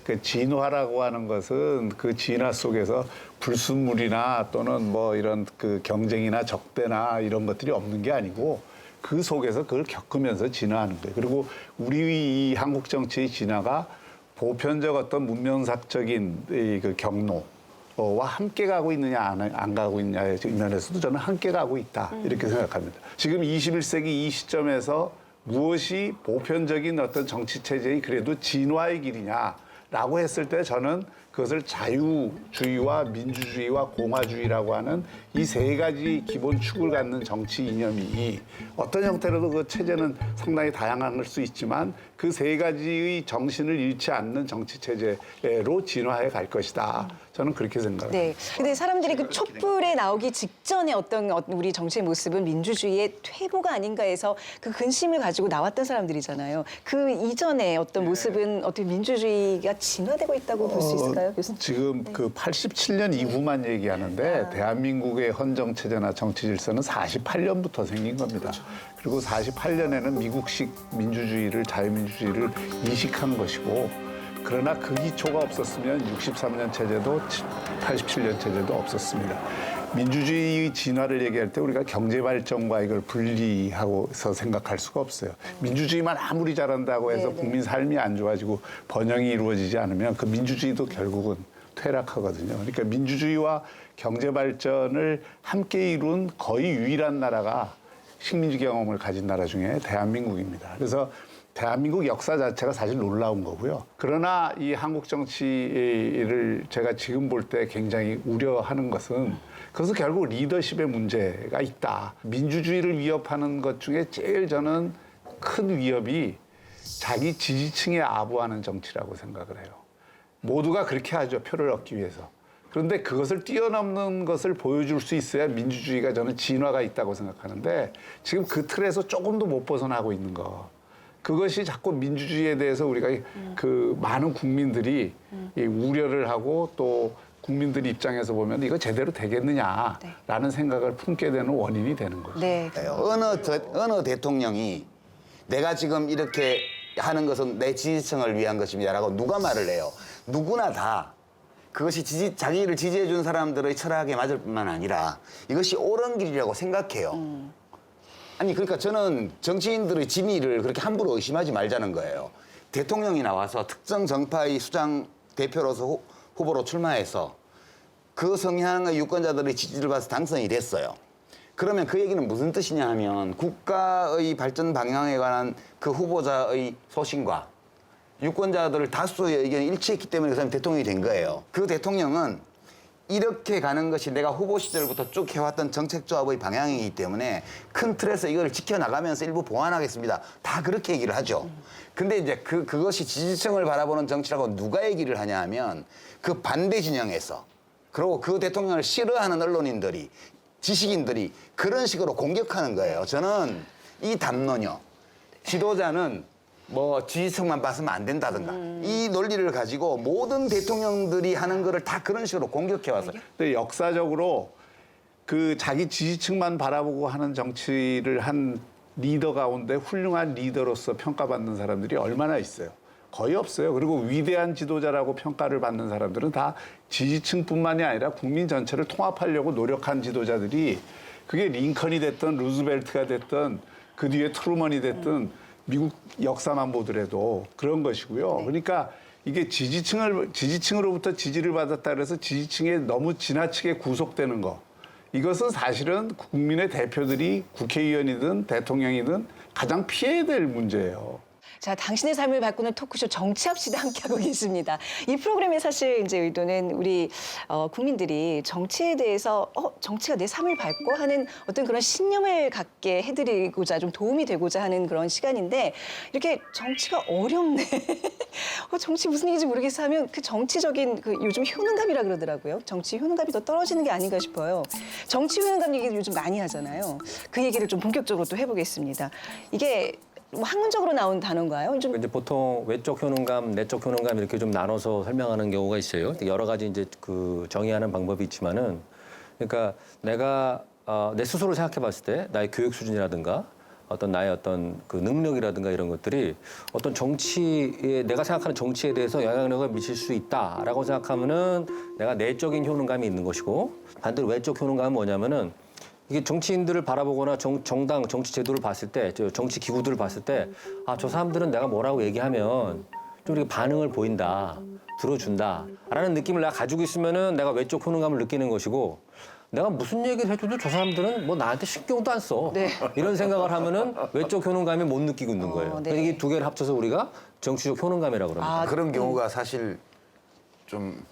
그 진화라고 하는 것은 그 진화 속에서 불순물이나 또는 뭐 이런 그 경쟁이나 적대나 이런 것들이 없는 게 아니고 그 속에서 그걸 겪으면서 진화하는 거예요. 그리고 우리 이 한국 정치의 진화가 보편적 어떤 문명사적인 그 경로와 함께 가고 있느냐 안 가고 있느냐의 면에서도 저는 함께 가고 있다 이렇게 생각합니다. 지금 21세기 이 시점에서 무엇이 보편적인 어떤 정치 체제의 그래도 진화의 길이냐라고 했을 때 저는 그것을 자유주의와 민주주의와 공화주의라고 하는 이 세 가지 기본 축을 갖는 정치 이념이 어떤 형태로도 그 체제는 상당히 다양할 수 있지만 그 세 가지의 정신을 잃지 않는 정치 체제로 진화해 갈 것이다. 저는 그렇게 생각합니다. 네. 근데 사람들이 그 촛불에 나오기 직전에 어떤 우리 정치의 모습은 민주주의의 퇴보가 아닌가 해서 그 근심을 가지고 나왔던 사람들이잖아요. 그 이전에 어떤 모습은 어떻게 민주주의가 진화되고 있다고 볼 수 있을까요, 교수님? 지금 그 87년 이후만 얘기하는데 대한민국의 헌정 체제나 정치 질서는 48년부터 생긴 겁니다. 그리고 48년에는 미국식 민주주의를 자유민주주의를 이식한 것이고 그러나 그 기초가 없었으면 63년 체제도 87년 체제도 없었습니다. 민주주의의 진화를 얘기할 때 우리가 경제 발전과 이걸 분리하고서 생각할 수가 없어요. 민주주의만 아무리 잘한다고 해서 국민 삶이 안 좋아지고 번영이 이루어지지 않으면 그 민주주의도 결국은 퇴락하거든요. 그러니까 민주주의와 경제 발전을 함께 이룬 거의 유일한 나라가 식민지 경험을 가진 나라 중에 대한민국입니다. 그래서 대한민국 역사 자체가 사실 놀라운 거고요. 그러나 이 한국 정치를 제가 지금 볼 때 굉장히 우려하는 것은 그것은 결국 리더십의 문제가 있다. 민주주의를 위협하는 것 중에 제일 저는 큰 위협이 자기 지지층에 아부하는 정치라고 생각을 해요. 모두가 그렇게 하죠. 표를 얻기 위해서. 그런데 그것을 뛰어넘는 것을 보여줄 수 있어야 민주주의가 저는 진화가 있다고 생각하는데 지금 그 틀에서 조금도 못 벗어나고 있는 거. 그것이 자꾸 민주주의에 대해서 우리가 그 많은 국민들이 이 우려를 하고 또 국민들 입장에서 보면 이거 제대로 되겠느냐라는 생각을 품게 되는 원인이 되는 거죠. 네. 어느 대통령이 내가 지금 이렇게 하는 것은 내 지지층을 위한 것입니다라고 누가 말을 해요. 누구나 다 그것이 자기를 지지해 준 사람들의 철학에 맞을 뿐만 아니라 이것이 옳은 길이라고 생각해요. 아니 그러니까 저는 정치인들의 진위를 그렇게 함부로 의심하지 말자는 거예요. 대통령이 나와서 특정 정파의 수장 대표로서 후보로 출마해서 그 성향의 유권자들의 지지를 받아서 당선이 됐어요. 그러면 그 얘기는 무슨 뜻이냐 하면 국가의 발전 방향에 관한 그 후보자의 소신과 유권자들 다수의 의견이 일치했기 때문에 그 사람이 대통령이 된 거예요. 그 대통령은 이렇게 가는 것이 내가 후보 시절부터 쭉 해왔던 정책 조합의 방향이기 때문에 큰 틀에서 이걸 지켜나가면서 일부 보완하겠습니다. 다 그렇게 얘기를 하죠. 근데 이제 그것이 지지층을 바라보는 정치라고 누가 얘기를 하냐 하면 그 반대 진영에서 그리고 그 대통령을 싫어하는 언론인들이 지식인들이 그런 식으로 공격하는 거예요. 저는 이 담론이요. 지도자는 뭐 지지층만 봤으면 안 된다든가 이 논리를 가지고 모든 대통령들이 하는 거를 다 그런 식으로 공격해 왔어요. 근데 역사적으로 그 자기 지지층만 바라보고 하는 정치를 한 리더 가운데 훌륭한 리더로서 평가받는 사람들이 얼마나 있어요? 거의 없어요. 그리고 위대한 지도자라고 평가를 받는 사람들은 다 지지층뿐만이 아니라 국민 전체를 통합하려고 노력한 지도자들이 그게 링컨이 됐든 루즈벨트가 됐든 그 뒤에 트루먼이 됐든 미국 역사만 보더라도 그런 것이고요. 그러니까 이게 지지층으로부터 지지를 받았다 그래서 지지층에 너무 지나치게 구속되는 거. 이것은 사실은 국민의 대표들이 국회의원이든 대통령이든 가장 피해야 될 문제예요. 자, 당신의 삶을 바꾸는 토크쇼 정치합시다 함께하고 계십니다. 이 프로그램의 사실 이제 의도는 우리 국민들이 정치에 대해서 정치가 내 삶을 밟고 하는 어떤 그런 신념을 갖게 해드리고자 좀 도움이 되고자 하는 그런 시간인데 이렇게 정치가 어렵네. 정치 무슨 얘기인지 모르겠어 하면 그 정치적인 그 요즘 효능감이라 그러더라고요. 정치 효능감이 더 떨어지는 게 아닌가 싶어요. 정치 효능감 얘기 요즘 많이 하잖아요. 그 얘기를 좀 본격적으로 또 해보겠습니다. 이게 뭐 학문적으로 나온 단어인가요? 좀 이제 보통 외적 효능감, 내적 효능감 이렇게 좀 나눠서 설명하는 경우가 있어요. 여러 가지 이제 그 정의하는 방법이 있지만은, 그러니까 내가 내 스스로 생각해봤을 때 나의 교육 수준이라든가 어떤 나의 어떤 그 능력이라든가 이런 것들이 어떤 정치에 내가 생각하는 정치에 대해서 영향력을 미칠 수 있다라고 생각하면은 내가 내적인 효능감이 있는 것이고, 반대로 외적 효능감은 뭐냐면은 이게 정치인들을 바라보거나 정당, 정치 제도를 봤을 때, 정치 기구들을 봤을 때, 저 사람들은 내가 뭐라고 얘기하면 좀 이렇게 반응을 보인다, 들어준다라는 느낌을 내가 가지고 있으면은 내가 외적 효능감을 느끼는 것이고, 내가 무슨 얘기를 해줘도 저 사람들은 뭐 나한테 신경도 안 써. 네. 이런 생각을 하면은 외적 효능감이 못 느끼고 있는 거예요. 네. 그러니까 이게 두 개를 합쳐서 우리가 정치적 효능감이라고 그럽니다. 그런 경우가 사실 좀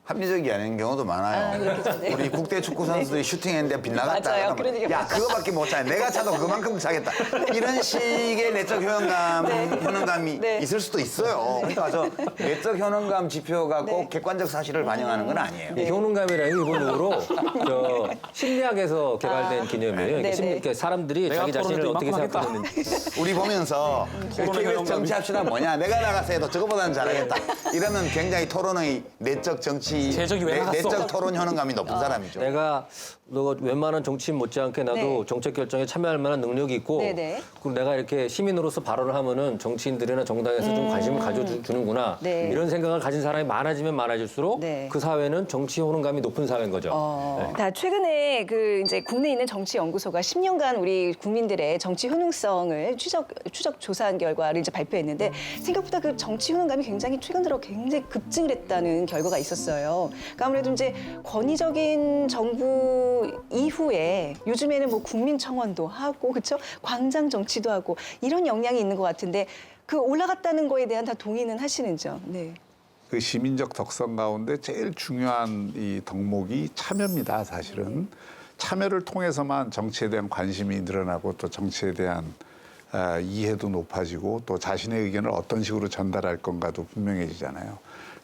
합리적이 아닌 경우도 많아요. 그렇겠죠, 네. 우리 국대 축구 선수들이 슈팅했는데 빗나갔다. 맞아요. 그러면 그런 얘기 야, 많아요. 그거밖에 못 차네. 내가 차도 그만큼 차겠다. 이런 식의 내적 효능감이 네. 있을 수도 있어요. 그러니까 저 내적 효능감 지표가 꼭 객관적 사실을 반영하는 건 아니에요. 이 효능감이라는 게 기본적으로 심리학에서 개발된 개념이에요. 네, 네. 그러니까 사람들이 자기 자신을 토론을 어떻게 이만큼 생각하는지. 우리 보면서 KBS 정치합시다 뭐냐. 내가 나가서 해도 저거보다는 잘하겠다. 이러면 굉장히 토론의 내적 정치, 제적이 왜 나갔어? 내적 토론 효능감이 높은 사람이죠. 내가 너가 웬만한 정치인 못지않게 나도 네. 정책 결정에 참여할 만한 능력이 있고, 네네. 그리고 내가 이렇게 시민으로서 발언을 하면은 정치인들이나 정당에서 좀 관심을 가져주는구나. 네. 이런 생각을 가진 사람이 많아지면 많아질수록 네. 그 사회는 정치 효능감이 높은 사회인 거죠. 네. 다 최근에 그 이제 국내에 있는 정치 연구소가 10년간 우리 국민들의 정치 효능성을 추적 조사한 결과를 이제 발표했는데 생각보다 그 정치 효능감이 굉장히 최근 들어 굉장히 급증을 했다는 결과가 있었어요. 그러니까 아무래도 이제 권위적인 정부 이후에 요즘에는 뭐 국민청원도 하고 그렇죠? 광장 정치도 하고 이런 영향이 있는 것 같은데 그 올라갔다는 거에 대한 다 동의는 하시는죠? 네. 그 시민적 덕성 가운데 제일 중요한 이 덕목이 참여입니다, 사실은. 참여를 통해서만 정치에 대한 관심이 늘어나고 또 정치에 대한 이해도 높아지고 또 자신의 의견을 어떤 식으로 전달할 건가도 분명해지잖아요.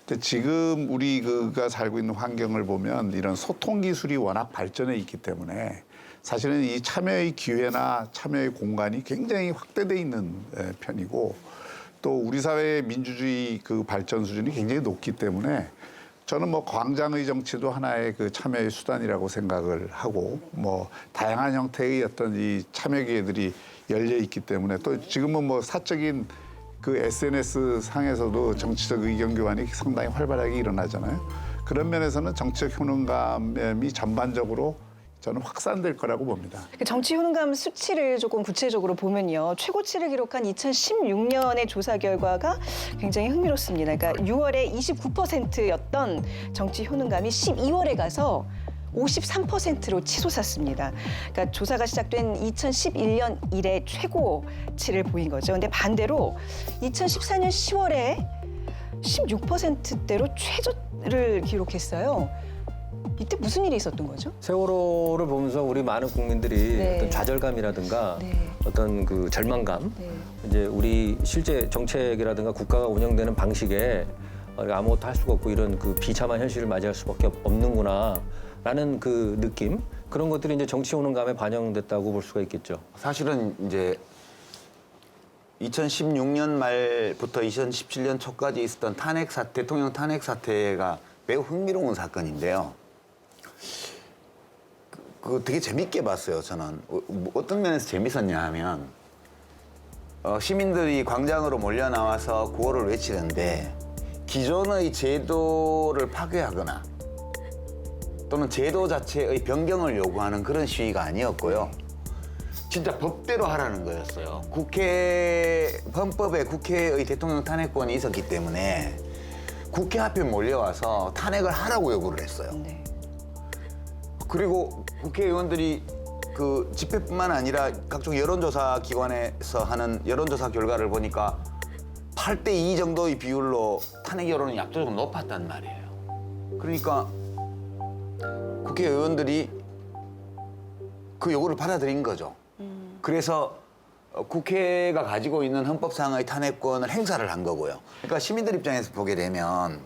근데 지금 우리가 살고 있는 환경을 보면 이런 소통 기술이 워낙 발전해 있기 때문에 사실은 이 참여의 기회나 참여의 공간이 굉장히 확대돼 있는 편이고 또 우리 사회의 민주주의 그 발전 수준이 굉장히 높기 때문에 저는 뭐 광장의 정치도 하나의 그 참여의 수단이라고 생각을 하고 뭐 다양한 형태의 어떤 이 참여 기회들이 열려 있기 때문에 또 지금은 뭐 사적인 그 SNS 상에서도 정치적 의견 교환이 상당히 활발하게 일어나잖아요. 그런 면에서는 정치적 효능감이 전반적으로 저는 확산될 거라고 봅니다. 정치 효능감 수치를 조금 구체적으로 보면요. 최고치를 기록한 2016년의 조사 결과가 굉장히 흥미롭습니다. 그러니까 6월에 29%였던 정치 효능감이 12월에 가서 53%로 치솟았습니다. 그러니까 조사가 시작된 2011년 이래 최고치를 보인 거죠. 근데 반대로 2014년 10월에 16%대로 최저를 기록했어요. 이때 무슨 일이 있었던 거죠? 세월호를 보면서 우리 많은 국민들이 네. 어떤 좌절감이라든가 네. 어떤 그 절망감, 네. 이제 우리 실제 정책이라든가 국가가 운영되는 방식에 아무것도 할 수가 없고 이런 그 비참한 현실을 맞이할 수밖에 없는구나 라는 그 느낌 그런 것들이 이제 정치 호능감에 반영됐다고 볼 수가 있겠죠. 사실은 이제 2016년 말부터 2017년 초까지 있었던 대통령 탄핵 사태가 매우 흥미로운 사건인데요. 그거 되게 재밌게 봤어요, 저는. 어떤 면에서 재밌었냐 하면 시민들이 광장으로 몰려 나와서 구호를 외치는데 기존의 제도를 파괴하거나 또는 제도 자체의 변경을 요구하는 그런 시위가 아니었고요. 진짜 법대로 하라는 거였어요. 헌법에 국회의 대통령 탄핵권이 있었기 때문에 국회 앞에 몰려와서 탄핵을 하라고 요구를 했어요. 네. 그리고 국회의원들이 그 집회뿐만 아니라 각종 여론조사 기관에서 하는 여론조사 결과를 보니까 8대2 정도의 비율로 탄핵 여론이 압도적으로 높았단 말이에요. 그러니까 국회의원들이 그 요구를 받아들인 거죠. 그래서 국회가 가지고 있는 헌법상의 탄핵권을 행사를 한 거고요. 그러니까 시민들 입장에서 보게 되면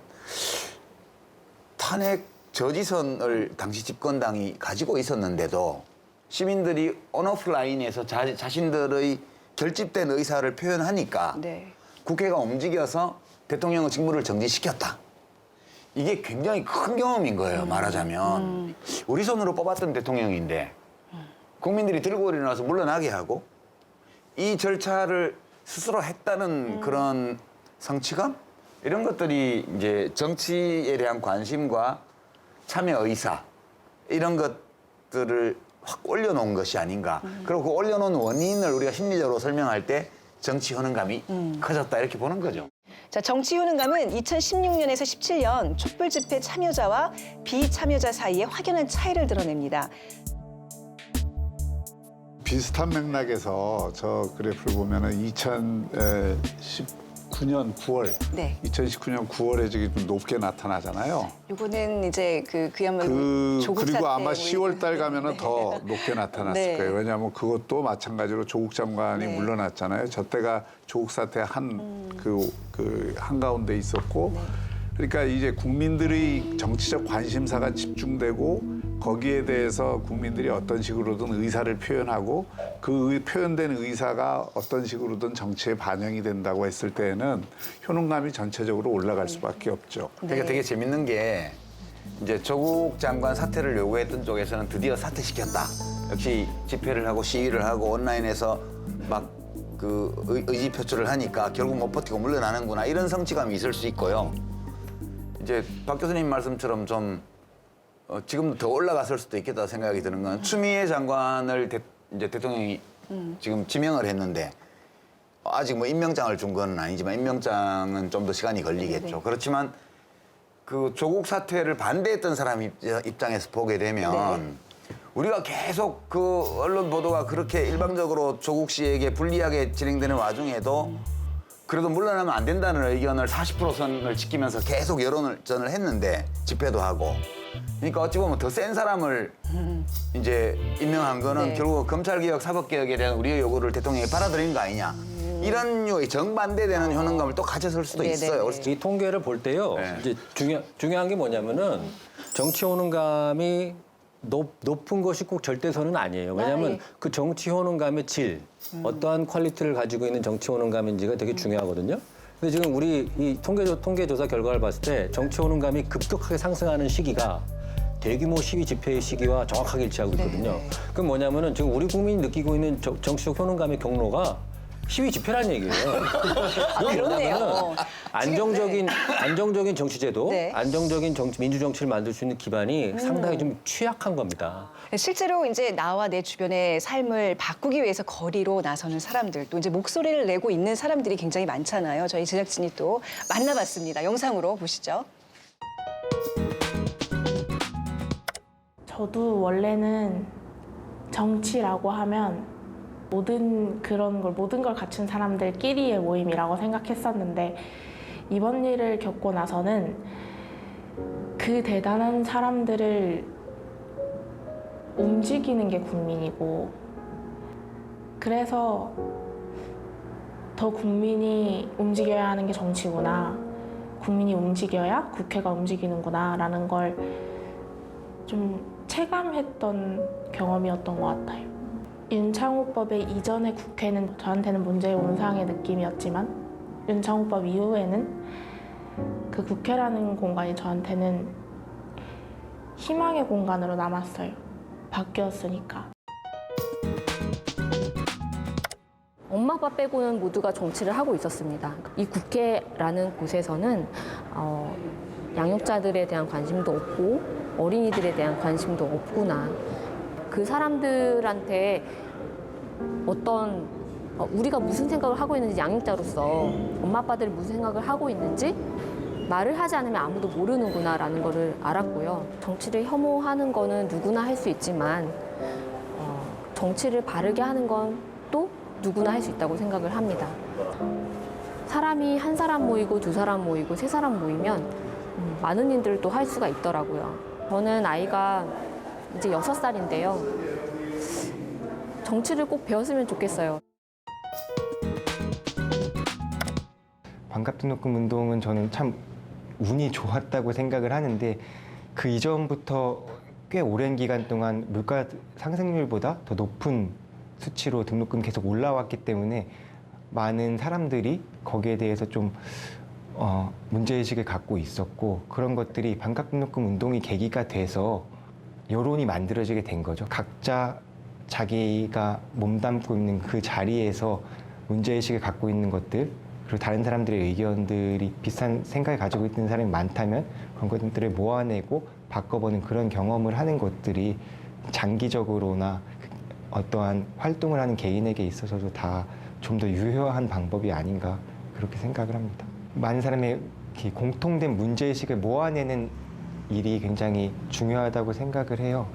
탄핵 저지선을 당시 집권당이 가지고 있었는데도 시민들이 온오프라인에서 자신들의 결집된 의사를 표현하니까 네. 국회가 움직여서 대통령의 직무를 정지시켰다. 이게 굉장히 큰 경험인 거예요, 말하자면. 우리 손으로 뽑았던 대통령인데 국민들이 들고 일어나서 물러나게 하고 이 절차를 스스로 했다는 그런 성취감? 이런 것들이 이제 정치에 대한 관심과 참여 의사 이런 것들을 확 올려놓은 것이 아닌가. 그리고 그 올려놓은 원인을 우리가 심리적으로 설명할 때 정치 효능감이 커졌다 이렇게 보는 거죠. 자, 정치 효능감은 2016년에서 17년 촛불 집회 참여자와 비참여자 사이에 확연한 차이를 드러냅니다. 비슷한 맥락에서 저 그래프를 보면은 2019년 9월, 네. 2019년 9월에 저기 좀 높게 나타나잖아요. 요거는 이제 그야말로 조국 그리고 사태 아마 10월 달 가면은 네. 더 높게 나타났을 네. 거예요. 왜냐하면 그것도 마찬가지로 조국 장관이 네. 물러났잖아요. 저 때가 조국 사태 그 한가운데 있었고, 그러니까 이제 국민들의 정치적 관심사가 집중되고 거기에 대해서 국민들이 어떤 식으로든 의사를 표현하고 그 표현된 의사가 어떤 식으로든 정치에 반영이 된다고 했을 때에는 효능감이 전체적으로 올라갈 수밖에 없죠. 그러니까 되게 재밌는 게 이제 조국 장관 사퇴를 요구했던 쪽에서는 드디어 사퇴시켰다. 역시 집회를 하고 시위를 하고 온라인에서 막 그 의지 표출을 하니까 결국 못 버티고 물러나는구나 이런 성취감이 있을 수 있고요. 이제 박 교수님 말씀처럼 좀 지금 더 올라갔을 수도 있겠다 생각이 드는 건 추미애 장관을 이제 대통령이 지금 지명을 했는데 아직 뭐 임명장을 준 건 아니지만 임명장은 좀 더 시간이 걸리겠죠. 네네. 그렇지만 그 조국 사퇴를 반대했던 사람 입장에서 보게 되면 우리가 계속 그 언론 보도가 그렇게 일방적으로 조국 씨에게 불리하게 진행되는 와중에도 그래도 물러나면 안 된다는 의견을 40% 선을 지키면서 계속 여론전을 했는데 집회도 하고 그러니까 어찌 보면 더 센 사람을 이제 임명한 거는 네. 결국 검찰개혁, 사법개혁에 대한 우리의 요구를 대통령이 받아들인 거 아니냐. 이런 류의 정반대되는 효능감을 또 가졌을 수도 네네네. 있어요. 이 통계를 볼 때요. 네. 이제 중요한 게 뭐냐면은 정치 호능감이 높은 것이 꼭 절대선은 아니에요. 왜냐하면 그 정치 호능감의 질, 어떠한 퀄리티를 가지고 있는 정치 호능감인지가 되게 중요하거든요. 근데 지금 우리 이 통계조사 결과를 봤을 때 정치 호능감이 급격하게 상승하는 시기가 대규모 시위 집회의 시기와 정확하게 일치하고 있거든요. 네. 그럼 뭐냐면은 지금 우리 국민이 느끼고 있는 정치적 효능감의 경로가 시위 집회라는 얘기예요. 그렇네요. 안정적인 정치제도, 네. 안정적인 민주정치를 만들 수 있는 기반이 상당히 좀 취약한 겁니다. 실제로 이제 나와 내 주변의 삶을 바꾸기 위해서 거리로 나서는 사람들, 또 이제 목소리를 내고 있는 사람들이 굉장히 많잖아요. 저희 제작진이 또 만나봤습니다. 영상으로 보시죠. 저도 원래는 정치라고 하면 모든 걸 갖춘 사람들끼리의 모임이라고 생각했었는데 이번 일을 겪고 나서는 그 대단한 사람들을 움직이는 게 국민이고 그래서 더 국민이 움직여야 하는 게 정치구나. 국민이 움직여야 국회가 움직이는구나 라는 걸 좀 체감했던 경험이었던 것 같아요. 윤창호법의 이전의 국회는 저한테는 문제의 온상의 느낌이었지만 윤창호법 이후에는 그 국회라는 공간이 저한테는 희망의 공간으로 남았어요. 바뀌었으니까. 엄마 아빠 빼고는 모두가 정치를 하고 있었습니다. 이 국회라는 곳에서는 양육자들에 대한 관심도 없고 어린이들에 대한 관심도 없구나. 그 사람들한테 어떤 우리가 무슨 생각을 하고 있는지 양육자로서 엄마 아빠들이 무슨 생각을 하고 있는지 말을 하지 않으면 아무도 모르는구나라는 거를 알았고요. 정치를 혐오하는 거는 누구나 할 수 있지만 정치를 바르게 하는 건 또 누구나 할 수 있다고 생각을 합니다. 사람이 한 사람 모이고 두 사람 모이고 세 사람 모이면 많은 일들을 또 할 수가 있더라고요. 저는 아이가 이제 6살인데요. 정치를 꼭 배웠으면 좋겠어요. 반값등록금 운동은 저는 참 운이 좋았다고 생각을 하는데 그 이전부터 꽤 오랜 기간 동안 물가 상승률보다 더 높은 수치로 등록금 계속 올라왔기 때문에 많은 사람들이 거기에 대해서 좀 문제의식을 갖고 있었고 그런 것들이 반값등록금 운동이 계기가 돼서 여론이 만들어지게 된 거죠. 각자 자기가 몸담고 있는 그 자리에서 문제의식을 갖고 있는 것들 그리고 다른 사람들의 의견들이 비슷한 생각을 가지고 있는 사람이 많다면 그런 것들을 모아내고 바꿔보는 그런 경험을 하는 것들이 장기적으로나 어떠한 활동을 하는 개인에게 있어서도 다 좀 더 유효한 방법이 아닌가 그렇게 생각을 합니다. 많은 사람의 공통된 문제의식을 모아내는 일이 굉장히 중요하다고 생각을 해요.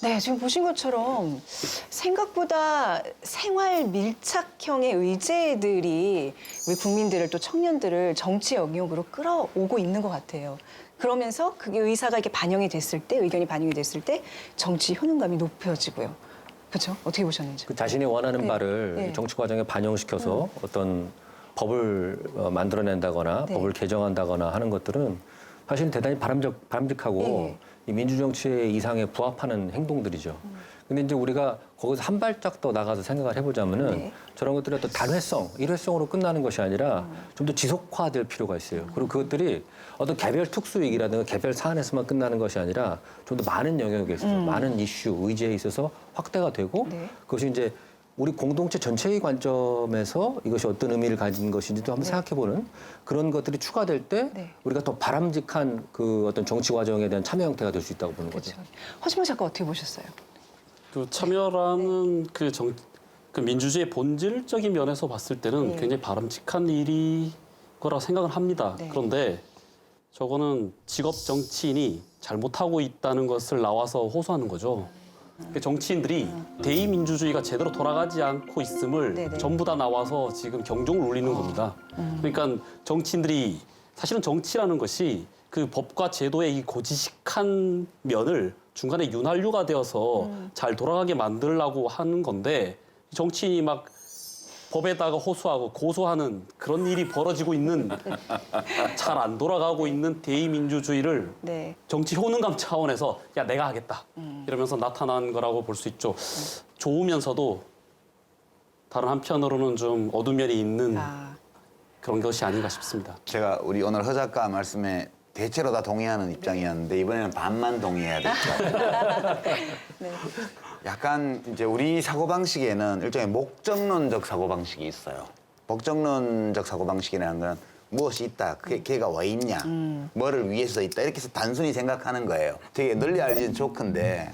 네, 지금 보신 것처럼 생각보다 생활 밀착형의 의제들이 우리 국민들을 또 청년들을 정치 영역으로 끌어오고 있는 것 같아요. 그러면서 그게 의사가 이렇게 반영이 됐을 때, 의견이 반영이 됐을 때 정치 효능감이 높아지고요. 그렇죠? 어떻게 보셨는지. 그 자신이 원하는 네. 바를 네. 정치 과정에 반영시켜서 어떤 법을 만들어낸다거나 네. 법을 개정한다거나 하는 것들은 사실은 대단히 바람직하고 네. 이 민주정치의 이상에 부합하는 행동들이죠. 근데 이제 우리가 거기서 한 발짝 더 나가서 생각을 해보자면은 네. 저런 것들이 어떤 단회성, 일회성으로 끝나는 것이 아니라 좀 더 지속화될 필요가 있어요. 그리고 그것들이 어떤 개별 특수위기라든가 개별 사안에서만 끝나는 것이 아니라 좀 더 많은 영역에 있어서 많은 이슈, 의제에 있어서 확대가 되고 네. 그것이 이제 우리 공동체 전체의 관점에서 이것이 어떤 의미를 가진 것인지도 한번 생각해보는 그런 것들이 추가될 때 우리가 더 바람직한 그 어떤 정치 과정에 대한 참여 형태가 될 수 있다고 보는 거죠. 허지모 작가 어떻게 보셨어요? 그 참여라는 그 민주주의의 본질적인 면에서 봤을 때는 네. 굉장히 바람직한 일이 거라고 생각을 합니다. 네. 그런데 저거는 직업 정치인이 잘못하고 있다는 것을 나와서 호소하는 거죠. 그 정치인들이 대의민주주의가 제대로 돌아가지 않고 있음을 네네. 전부 다 나와서 지금 경종을 울리는 겁니다. 그러니까 정치인들이 사실은 정치라는 것이 그 법과 제도의 이 고지식한 면을 중간에 윤활유가 되어서 잘 돌아가게 만들려고 하는 건데 정치인이 막 법에다가 호소하고 고소하는 그런 일이 벌어지고 있는 잘 안 돌아가고 있는 대의민주주의를 네. 정치 효능감 차원에서 야 내가 하겠다 이러면서 나타난 거라고 볼 수 있죠. 좋으면서도 다른 한편으로는 좀 어두운 면이 있는 그런 것이 아닌가 싶습니다. 제가 우리 오늘 허 작가 말씀에 대체로 다 동의하는 입장이었는데 이번에는 반만 동의해야 될까. 네. 약간 이제 우리 사고방식에는 일종의 목적론적 사고방식이 있어요. 목적론적 사고방식이라는 건 무엇이 있다, 걔가 왜 있냐, 뭐를 위해서 있다 이렇게 해서 단순히 생각하는 거예요. 되게 널리 알려진 조크인데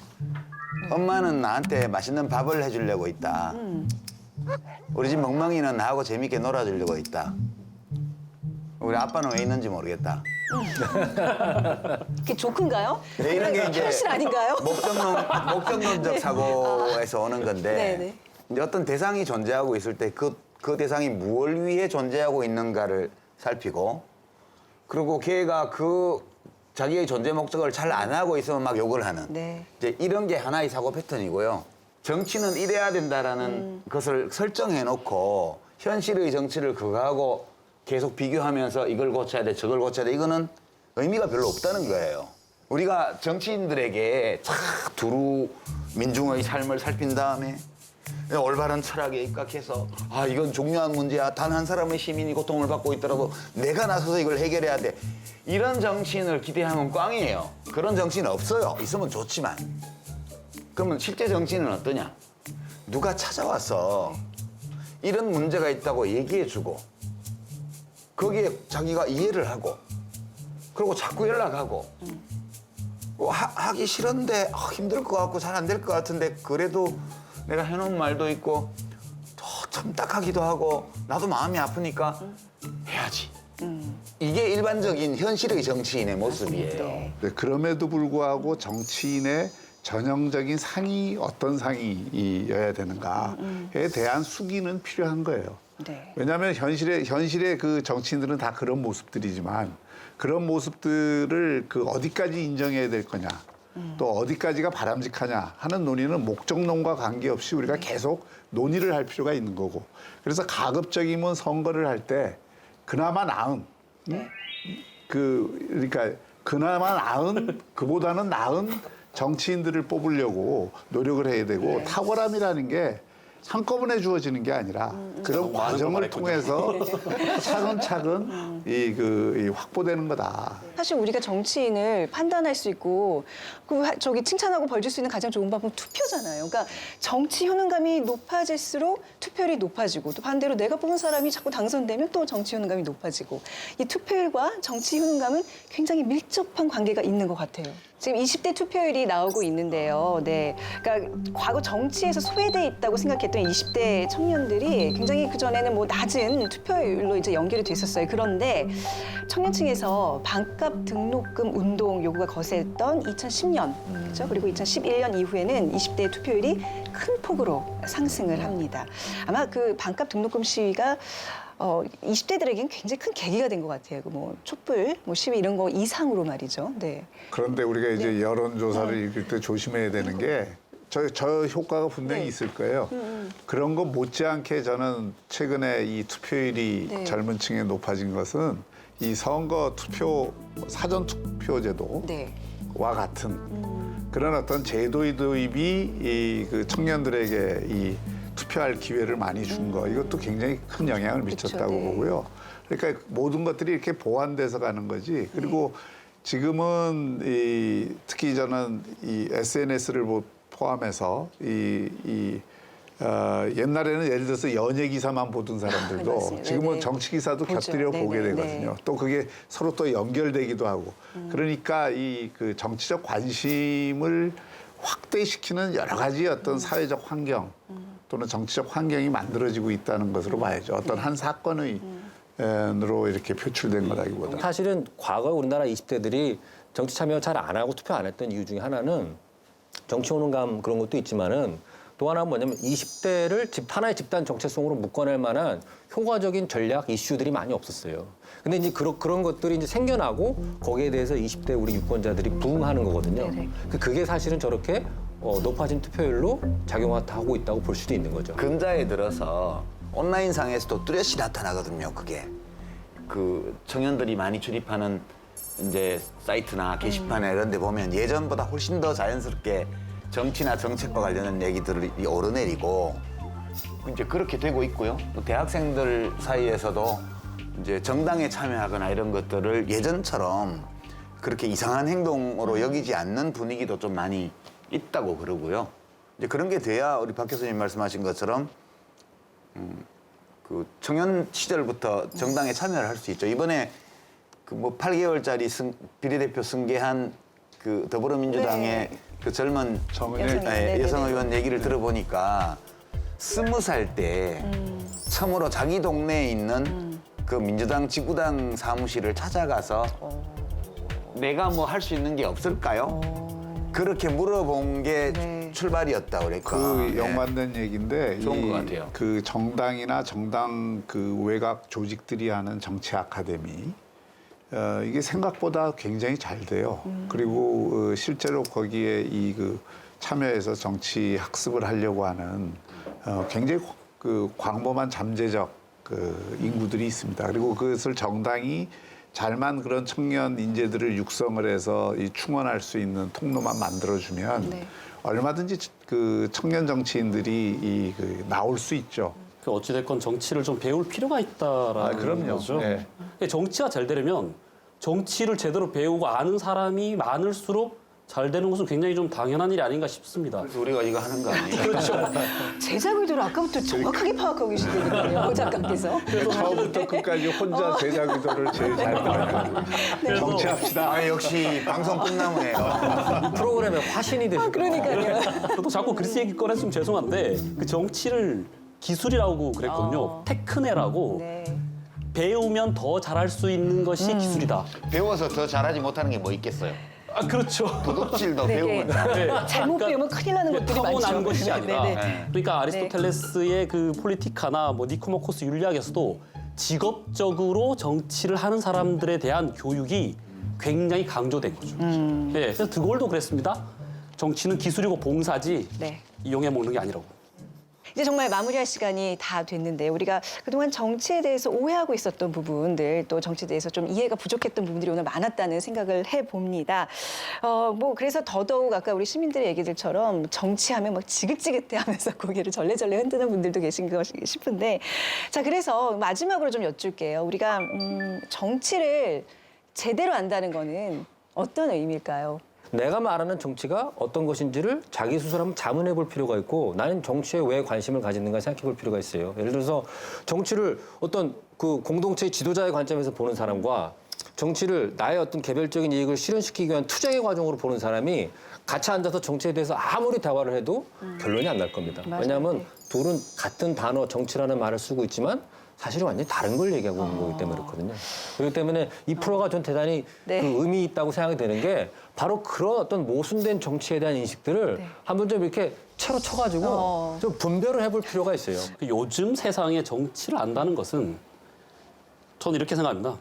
엄마는 나한테 맛있는 밥을 해주려고 있다. 우리 집 멍멍이는 나하고 재밌게 놀아주려고 있다. 우리 아빠는 왜 있는지 모르겠다. 그게 조크인가요? 네, 이런 게 이제 현실 아닌가요? 목적론적 네. 사고에서 오는 건데 네네. 이제 어떤 대상이 존재하고 있을 때 그 대상이 무엇을 위해 존재하고 있는가를 살피고 그리고 걔가 그 자기의 존재 목적을 잘 안 하고 있으면 막 욕을 하는 네. 이제 이런 게 하나의 사고 패턴이고요. 정치는 이래야 된다라는 것을 설정해 놓고 현실의 정치를 그거하고 계속 비교하면서 이걸 고쳐야 돼, 저걸 고쳐야 돼. 이거는 의미가 별로 없다는 거예요. 우리가 정치인들에게 착 두루 민중의 삶을 살핀 다음에 올바른 철학에 입각해서 아 이건 중요한 문제야. 단 한 사람의 시민이 고통을 받고 있더라도 내가 나서서 이걸 해결해야 돼. 이런 정치인을 기대하면 꽝이에요. 그런 정치인 없어요. 있으면 좋지만. 그러면 실제 정치인은 어떠냐? 누가 찾아와서 이런 문제가 있다고 얘기해주고 거기에 자기가 이해를 하고 그리고 자꾸 연락하고 하기 싫은데 힘들 것 같고 잘 안 될 것 같은데 그래도 내가 해놓은 말도 있고 참 딱하기도 하고 나도 마음이 아프니까 해야지. 이게 일반적인 현실의 정치인의 모습이에요. 네, 그럼에도 불구하고 정치인의 전형적인 상이 어떤 상이어야 되는가에 대한 숙의는 필요한 거예요. 네. 왜냐하면 현실의 그 정치인들은 다 그런 모습들이지만 그런 모습들을 그 어디까지 인정해야 될 거냐, 또 어디까지가 바람직하냐 하는 논의는 목적론과 관계없이 우리가 계속 논의를 할 필요가 있는 거고. 그래서 가급적이면 선거를 할 때 그나마 나은, 그러니까 그나마 나은, 그보다는 나은 정치인들을 뽑으려고 노력을 해야 되고 탁월함이라는 게 한꺼번에 주어지는 게 아니라 그런 과정을 통해서 차근차근 이 확보되는 거다. 사실 우리가 정치인을 판단할 수 있고 저기 칭찬하고 벌줄 수 있는 가장 좋은 방법은 투표잖아요. 그러니까 정치 효능감이 높아질수록 투표율이 높아지고 또 반대로 내가 뽑은 사람이 자꾸 당선되면 또 정치 효능감이 높아지고 이 투표율과 정치 효능감은 굉장히 밀접한 관계가 있는 것 같아요. 지금 20대 투표율이 나오고 있는데요. 네, 그러니까 과거 정치에서 소외돼 있다고 생각했던 20대 청년들이 굉장히 그 전에는 뭐 낮은 투표율로 이제 연결이 됐었어요. 그런데 청년층에서 반값 등록금 운동 요구가 거셌던 2010년, 그렇죠? 그리고 2011년 이후에는 20대 투표율이 큰 폭으로 상승을 합니다. 아마 그 반값 등록금 시위가 20대들에겐 굉장히 큰 계기가 된 것 같아요. 뭐 촛불, 뭐 시위 이런 거 이상으로 말이죠. 네. 그런데 우리가 이제 여론조사를 읽을 때 조심해야 되는 게 저 효과가 분명히 있을 거예요. 그런 거 못지않게 저는 최근에 이 투표율이 젊은 층에 높아진 것은 이 선거 투표, 사전 투표제도와 같은 그런 어떤 제도의 도입이 그 청년들에게 이 투표할 기회를 많이 준 거, 이것도 굉장히 큰 영향을 미쳤다고 보고요. 그러니까 모든 것들이 이렇게 보완돼서 가는 거지. 그리고 지금은 특히 저는 이 SNS를 포함해서 옛날에는 예를 들어서 연예 기사만 보던 사람들도 지금은 정치 기사도 곁들여 보게 되거든요. 또 그게 서로 또 연결되기도 하고. 그러니까 그 정치적 관심을 확대시키는 여러 가지 어떤 사회적 환경 또는 정치적 환경이 만들어지고 있다는 것으로 봐야죠. 어떤 한 사건의 으로 이렇게 표출된 거라기보다. 사실은 과거 우리나라 20대들이 정치 참여 잘 안 하고 투표 안 했던 이유 중에 하나는 정치 호능감 그런 것도 있지만은 또 하나는 뭐냐면 20대를 하나의 집단 정체성으로 묶어낼 만한 효과적인 전략 이슈들이 많이 없었어요. 근데 이제 그런 것들이 이제 생겨나고 거기에 대해서 20대 우리 유권자들이 부응하는 거거든요. 그게 사실은 저렇게 높아진 투표율로 작용하고 있다고 볼 수도 있는 거죠. 근자에 들어서 온라인상에서도 뚜렷이 나타나거든요. 그게 그 청년들이 많이 출입하는 이제 사이트나 게시판에 이런 데 보면 예전보다 훨씬 더 자연스럽게 정치나 정책과 관련된 얘기들이 오르내리고 이제 그렇게 되고 있고요. 또 대학생들 사이에서도 이제 정당에 참여하거나 이런 것들을 예전처럼 그렇게 이상한 행동으로 여기지 않는 분위기도 좀 많이 있다고 그러고요. 이제 그런 게 돼야 우리 박 교수님 말씀하신 것처럼 그 청년 시절부터 정당에 참여를 할 수 있죠. 이번에 그 뭐 8개월짜리 비례대표 승계한 그 더불어민주당의 그 젊은 여성 의원 얘기를 들어보니까 20살 때 처음으로 자기 동네에 있는 그 민주당 지구당 사무실을 찾아가서 내가 뭐 할 수 있는 게 없을까요? 그렇게 물어본 게 출발이었다 그랬까. 그 역맞는 얘기인데 좋은 것 같아요. 그 정당이나 정당 그 외곽 조직들이 하는 정치 아카데미 이게 생각보다 굉장히 잘 돼요. 그리고 실제로 거기에 그 참여해서 정치 학습을 하려고 하는 굉장히 그 광범한 잠재적 그 인구들이 있습니다. 그리고 그것을 정당이 잘만 그런 청년 인재들을 육성을 해서 이 충원할 수 있는 통로만 만들어주면 네. 얼마든지 그 청년 정치인들이 나올 수 있죠. 그 어찌됐건 정치를 좀 배울 필요가 있다라는 그럼요. 거죠. 네. 정치가 잘 되려면 정치를 제대로 배우고 아는 사람이 많을수록 잘 되는 것은 굉장히 좀 당연한 일이 아닌가 싶습니다. 그래서 우리가 이거 하는 거 아니에요? 그렇죠. 제작 의도를 아까부터 정확하게 파악하고 계시더라고요. 오 작가께서. 처음부터 끝까지 혼자 제작 의도를 제일 잘 봐요. 정치합시다. 아, 역시 방송 끝나무예요. 프로그램의 화신이 되시고. 그러니까요. 저도 자꾸 그리스 얘기 꺼냈으면 죄송한데 그 정치를 기술이라고 그랬거든요. 테크네라고 네. 배우면 더 잘할 수 있는 것이 기술이다. 배워서 더 잘하지 못하는 게 뭐 있겠어요? 아 그렇죠. 도둑질도 네, 배우면 네. 잘못 배우면 큰일 나는 것들이 많죠. 타고난 것이 아니라 네, 네. 그러니까 아리스토텔레스의 그 폴리티카나 뭐 니코마코스 윤리학에서도 직업적으로 정치를 하는 사람들에 대한 교육이 굉장히 강조된 거죠. 네, 그래서 드골도 그랬습니다. 정치는 기술이고 봉사지 네. 이용해 먹는 게 아니라고. 이제 정말 마무리할 시간이 다 됐는데 우리가 그동안 정치에 대해서 오해하고 있었던 부분들 또 정치에 대해서 좀 이해가 부족했던 부분들이 오늘 많았다는 생각을 해봅니다. 뭐 그래서 더더욱 아까 우리 시민들의 얘기들처럼 정치하면 막 지긋지긋해하면서 고개를 절레절레 흔드는 분들도 계신 것 싶은데 자 그래서 마지막으로 좀 여쭐게요. 우리가 정치를 제대로 안다는 거는 어떤 의미일까요? 내가 말하는 정치가 어떤 것인지를 자기 스스로 한번 자문해 볼 필요가 있고 나는 정치에 왜 관심을 가지는가 생각해 볼 필요가 있어요. 예를 들어서 정치를 어떤 그 공동체의 지도자의 관점에서 보는 사람과 정치를 나의 어떤 개별적인 이익을 실현시키기 위한 투쟁의 과정으로 보는 사람이 같이 앉아서 정치에 대해서 아무리 대화를 해도 결론이 안 날 겁니다. 맞아요. 왜냐하면 둘은 같은 단어 정치라는 말을 쓰고 있지만 사실은 완전히 다른 걸 얘기하고 있는 거기 때문에 그렇거든요. 그렇기 때문에 이 프로가 전 대단히 네. 그 의미 있다고 생각이 되는 게 바로 그런 어떤 모순된 정치에 대한 인식들을 한번 좀 이렇게 채로 쳐가지고 좀 분별을 해볼 필요가 있어요. 요즘 세상에 정치를 안다는 것은 저는 이렇게 생각합니다.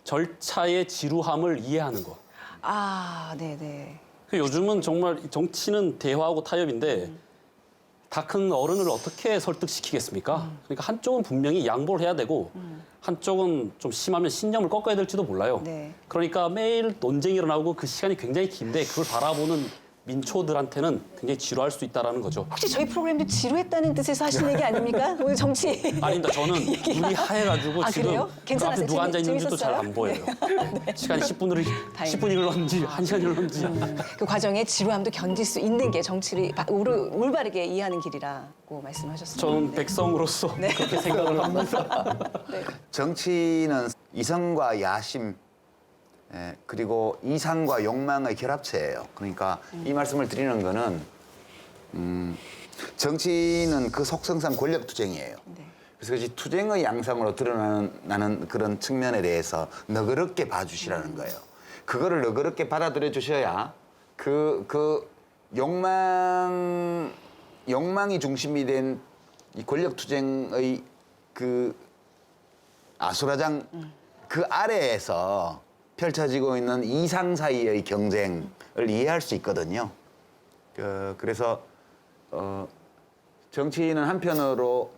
절차의 지루함을 이해하는 것. 아, 네네. 요즘은 정말 정치는 대화하고 타협인데 다 큰 어른을 어떻게 설득시키겠습니까? 그러니까 한쪽은 분명히 양보를 해야 되고 한쪽은 좀 심하면 신념을 꺾어야 될지도 몰라요. 네. 그러니까 매일 논쟁이 일어나고 그 시간이 굉장히 긴데 그걸 바라보는 민초들한테는 굉장히 지루할 수 있다는 거죠. 혹시 저희 프로그램도 지루했다는 뜻에서 하시는 얘기 아닙니까? 오늘 정치. 아닙니다. 저는 눈이 하얘가지고 아, 지금 그래요? 그 괜찮았어요? 앞에 누가 앉아 있는지도 잘 안 보여요. 시간이 10분이 흘렀는지 1시간이 흘렀는지. 그 과정에 지루함도 견딜 수 있는 게 정치를 올바르게 이해하는 길이라고 말씀하셨습니다. 저는 백성으로서 그렇게 생각을 합니다. 정치는 이성과 야심 그리고 이상과 욕망의 결합체예요. 그러니까 이 말씀을 드리는 거는 정치는 그 속성상 권력투쟁이에요. 그래서 이 투쟁의 양상으로 드러나는 그런 측면에 대해서 너그럽게 봐주시라는 거예요. 그거를 너그럽게 받아들여 주셔야 그 욕망이 중심이 된 이 권력투쟁의 그 아수라장 그 아래에서 펼쳐지고 있는 이상 사이의 경쟁을 이해할 수 있거든요. 그래서 정치는 한편으로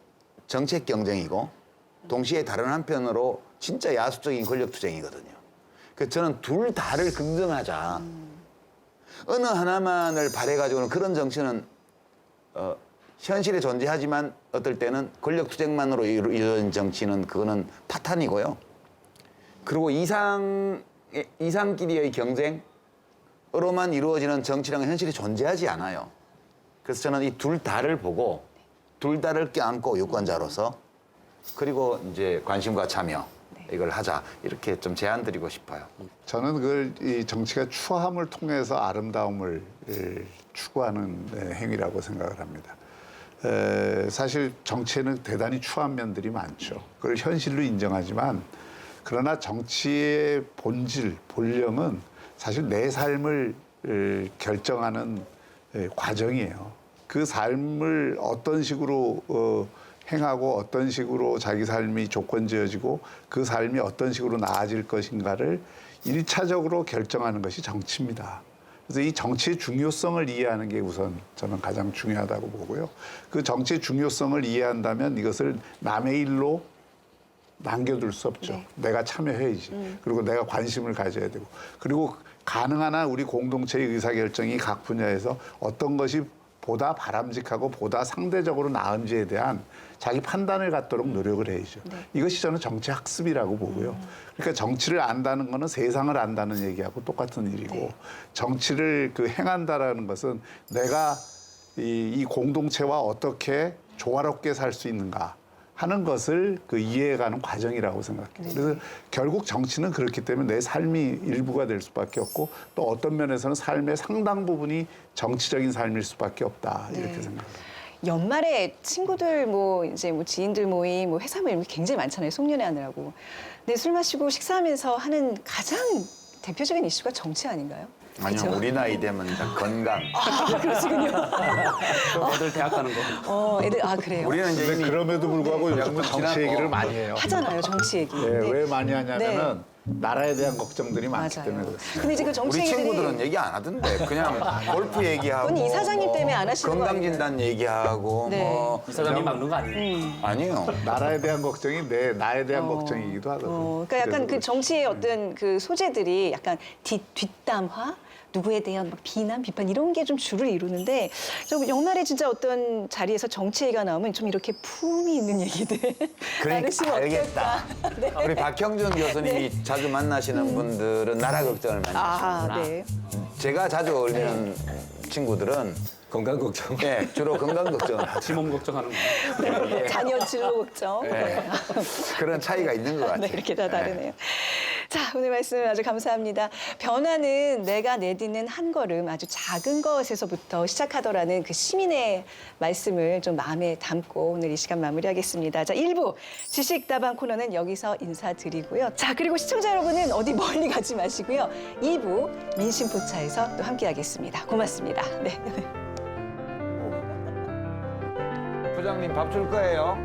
정책 경쟁이고 동시에 다른 한편으로 진짜 야수적인 권력 투쟁이거든요. 그래서 저는 둘 다를 긍정하자. 어느 하나만을 바래가지고는 그런 정치는 현실에 존재하지만 어떨 때는 권력 투쟁만으로 이루어진 정치는 그거는 파탄이고요. 그리고 이상끼리의 경쟁으로만 이루어지는 정치랑은 현실이 존재하지 않아요. 그래서 저는 이 둘 다를 보고 둘 다를 껴안고 유권자로서 그리고 이제 관심과 참여 이걸 하자 이렇게 좀 제안 드리고 싶어요. 저는 그걸 이 정치가 추함을 통해서 아름다움을 추구하는 행위라고 생각을 합니다. 사실 정치에는 대단히 추한 면들이 많죠. 그걸 현실로 인정하지만 그러나 정치의 본질, 본령은 사실 내 삶을 결정하는 과정이에요. 그 삶을 어떤 식으로 행하고 어떤 식으로 자기 삶이 조건지어지고 그 삶이 어떤 식으로 나아질 것인가를 일차적으로 결정하는 것이 정치입니다. 그래서 이 정치의 중요성을 이해하는 게 우선 저는 가장 중요하다고 보고요. 그 정치의 중요성을 이해한다면 이것을 남의 일로 남겨둘 수 없죠. 네. 내가 참여해야지. 그리고 내가 관심을 가져야 되고. 그리고 가능한 한 우리 공동체의 의사결정이 각 분야에서 어떤 것이 보다 바람직하고 보다 상대적으로 나은지에 대한 자기 판단을 갖도록 노력을 해야죠. 이것이 저는 정치 학습이라고 보고요. 그러니까 정치를 안다는 거는 세상을 안다는 얘기하고 똑같은 일이고 정치를 행한다라는 것은 내가 이 공동체와 어떻게 조화롭게 살 수 있는가 하는 것을 이해해가는 과정이라고 생각해요. 그래서 결국 정치는 그렇기 때문에 내 삶이 일부가 될 수밖에 없고 또 어떤 면에서는 삶의 상당 부분이 정치적인 삶일 수밖에 없다 이렇게 생각합니다. 연말에 친구들 이제 지인들 모임, 회사 모임 굉장히 많잖아요. 송년회 하느라고. 근데 술 마시고 식사하면서 하는 가장 대표적인 이슈가 정치 아닌가요? 아니요, 그쵸? 우리 나이 되면 다 건강. 그러시군요. 애들 대학 가는 거. 애들 그래요. 우리는 이제 이미 그럼에도 불구하고 요즘은 정치 얘기를 많이 해요. 하잖아요, 정치 얘기. 네, 왜 많이 하냐면은 나라에 대한 걱정들이 많기 맞아요. 때문에 그렇습니다. 근데 이제 그 정치 우리 얘기들이 친구들은 얘기 안 하던데 그냥 골프 얘기하고 그건 이사장님 때문에 안 하시는 거 아니에요? 건강진단 얘기하고 네. 이사장님 막는 거 아니에요? 아니에요. 나라에 대한 걱정이 나에 대한 걱정이기도 하거든요. 그러니까 약간 그래서 그 정치의 어떤 그 소재들이 약간 뒷담화? 누구에 대한 비난, 비판 이런 게 좀 주를 이루는데 좀 연말에 진짜 어떤 자리에서 정치 얘기가 나오면 좀 이렇게 품이 있는 얘기들 그러니까 나누시면 알겠다. 네. 우리 박형준 교수님이 자주 만나시는 분들은 나라 걱정을 많이 하시는구나. 네. 제가 자주 어울리는 친구들은 건강 걱정. 네, 주로 건강 걱정을 하죠. 지몸 걱정하는 거. 예. 자녀 진로 걱정. 네. 그런 차이가 있는 것 같아요. 네, 이렇게 다 다르네요. 자, 오늘 말씀 아주 감사합니다. 변화는 내가 내딛는 한 걸음 아주 작은 것에서부터 시작하더라는 그 시민의 말씀을 좀 마음에 담고 오늘 이 시간 마무리하겠습니다. 자, 1부 지식다방 코너는 여기서 인사드리고요. 자, 그리고 시청자 여러분은 어디 멀리 가지 마시고요. 2부 민심포차에서 또 함께하겠습니다. 고맙습니다. 네. 부장님 밥 줄 거예요.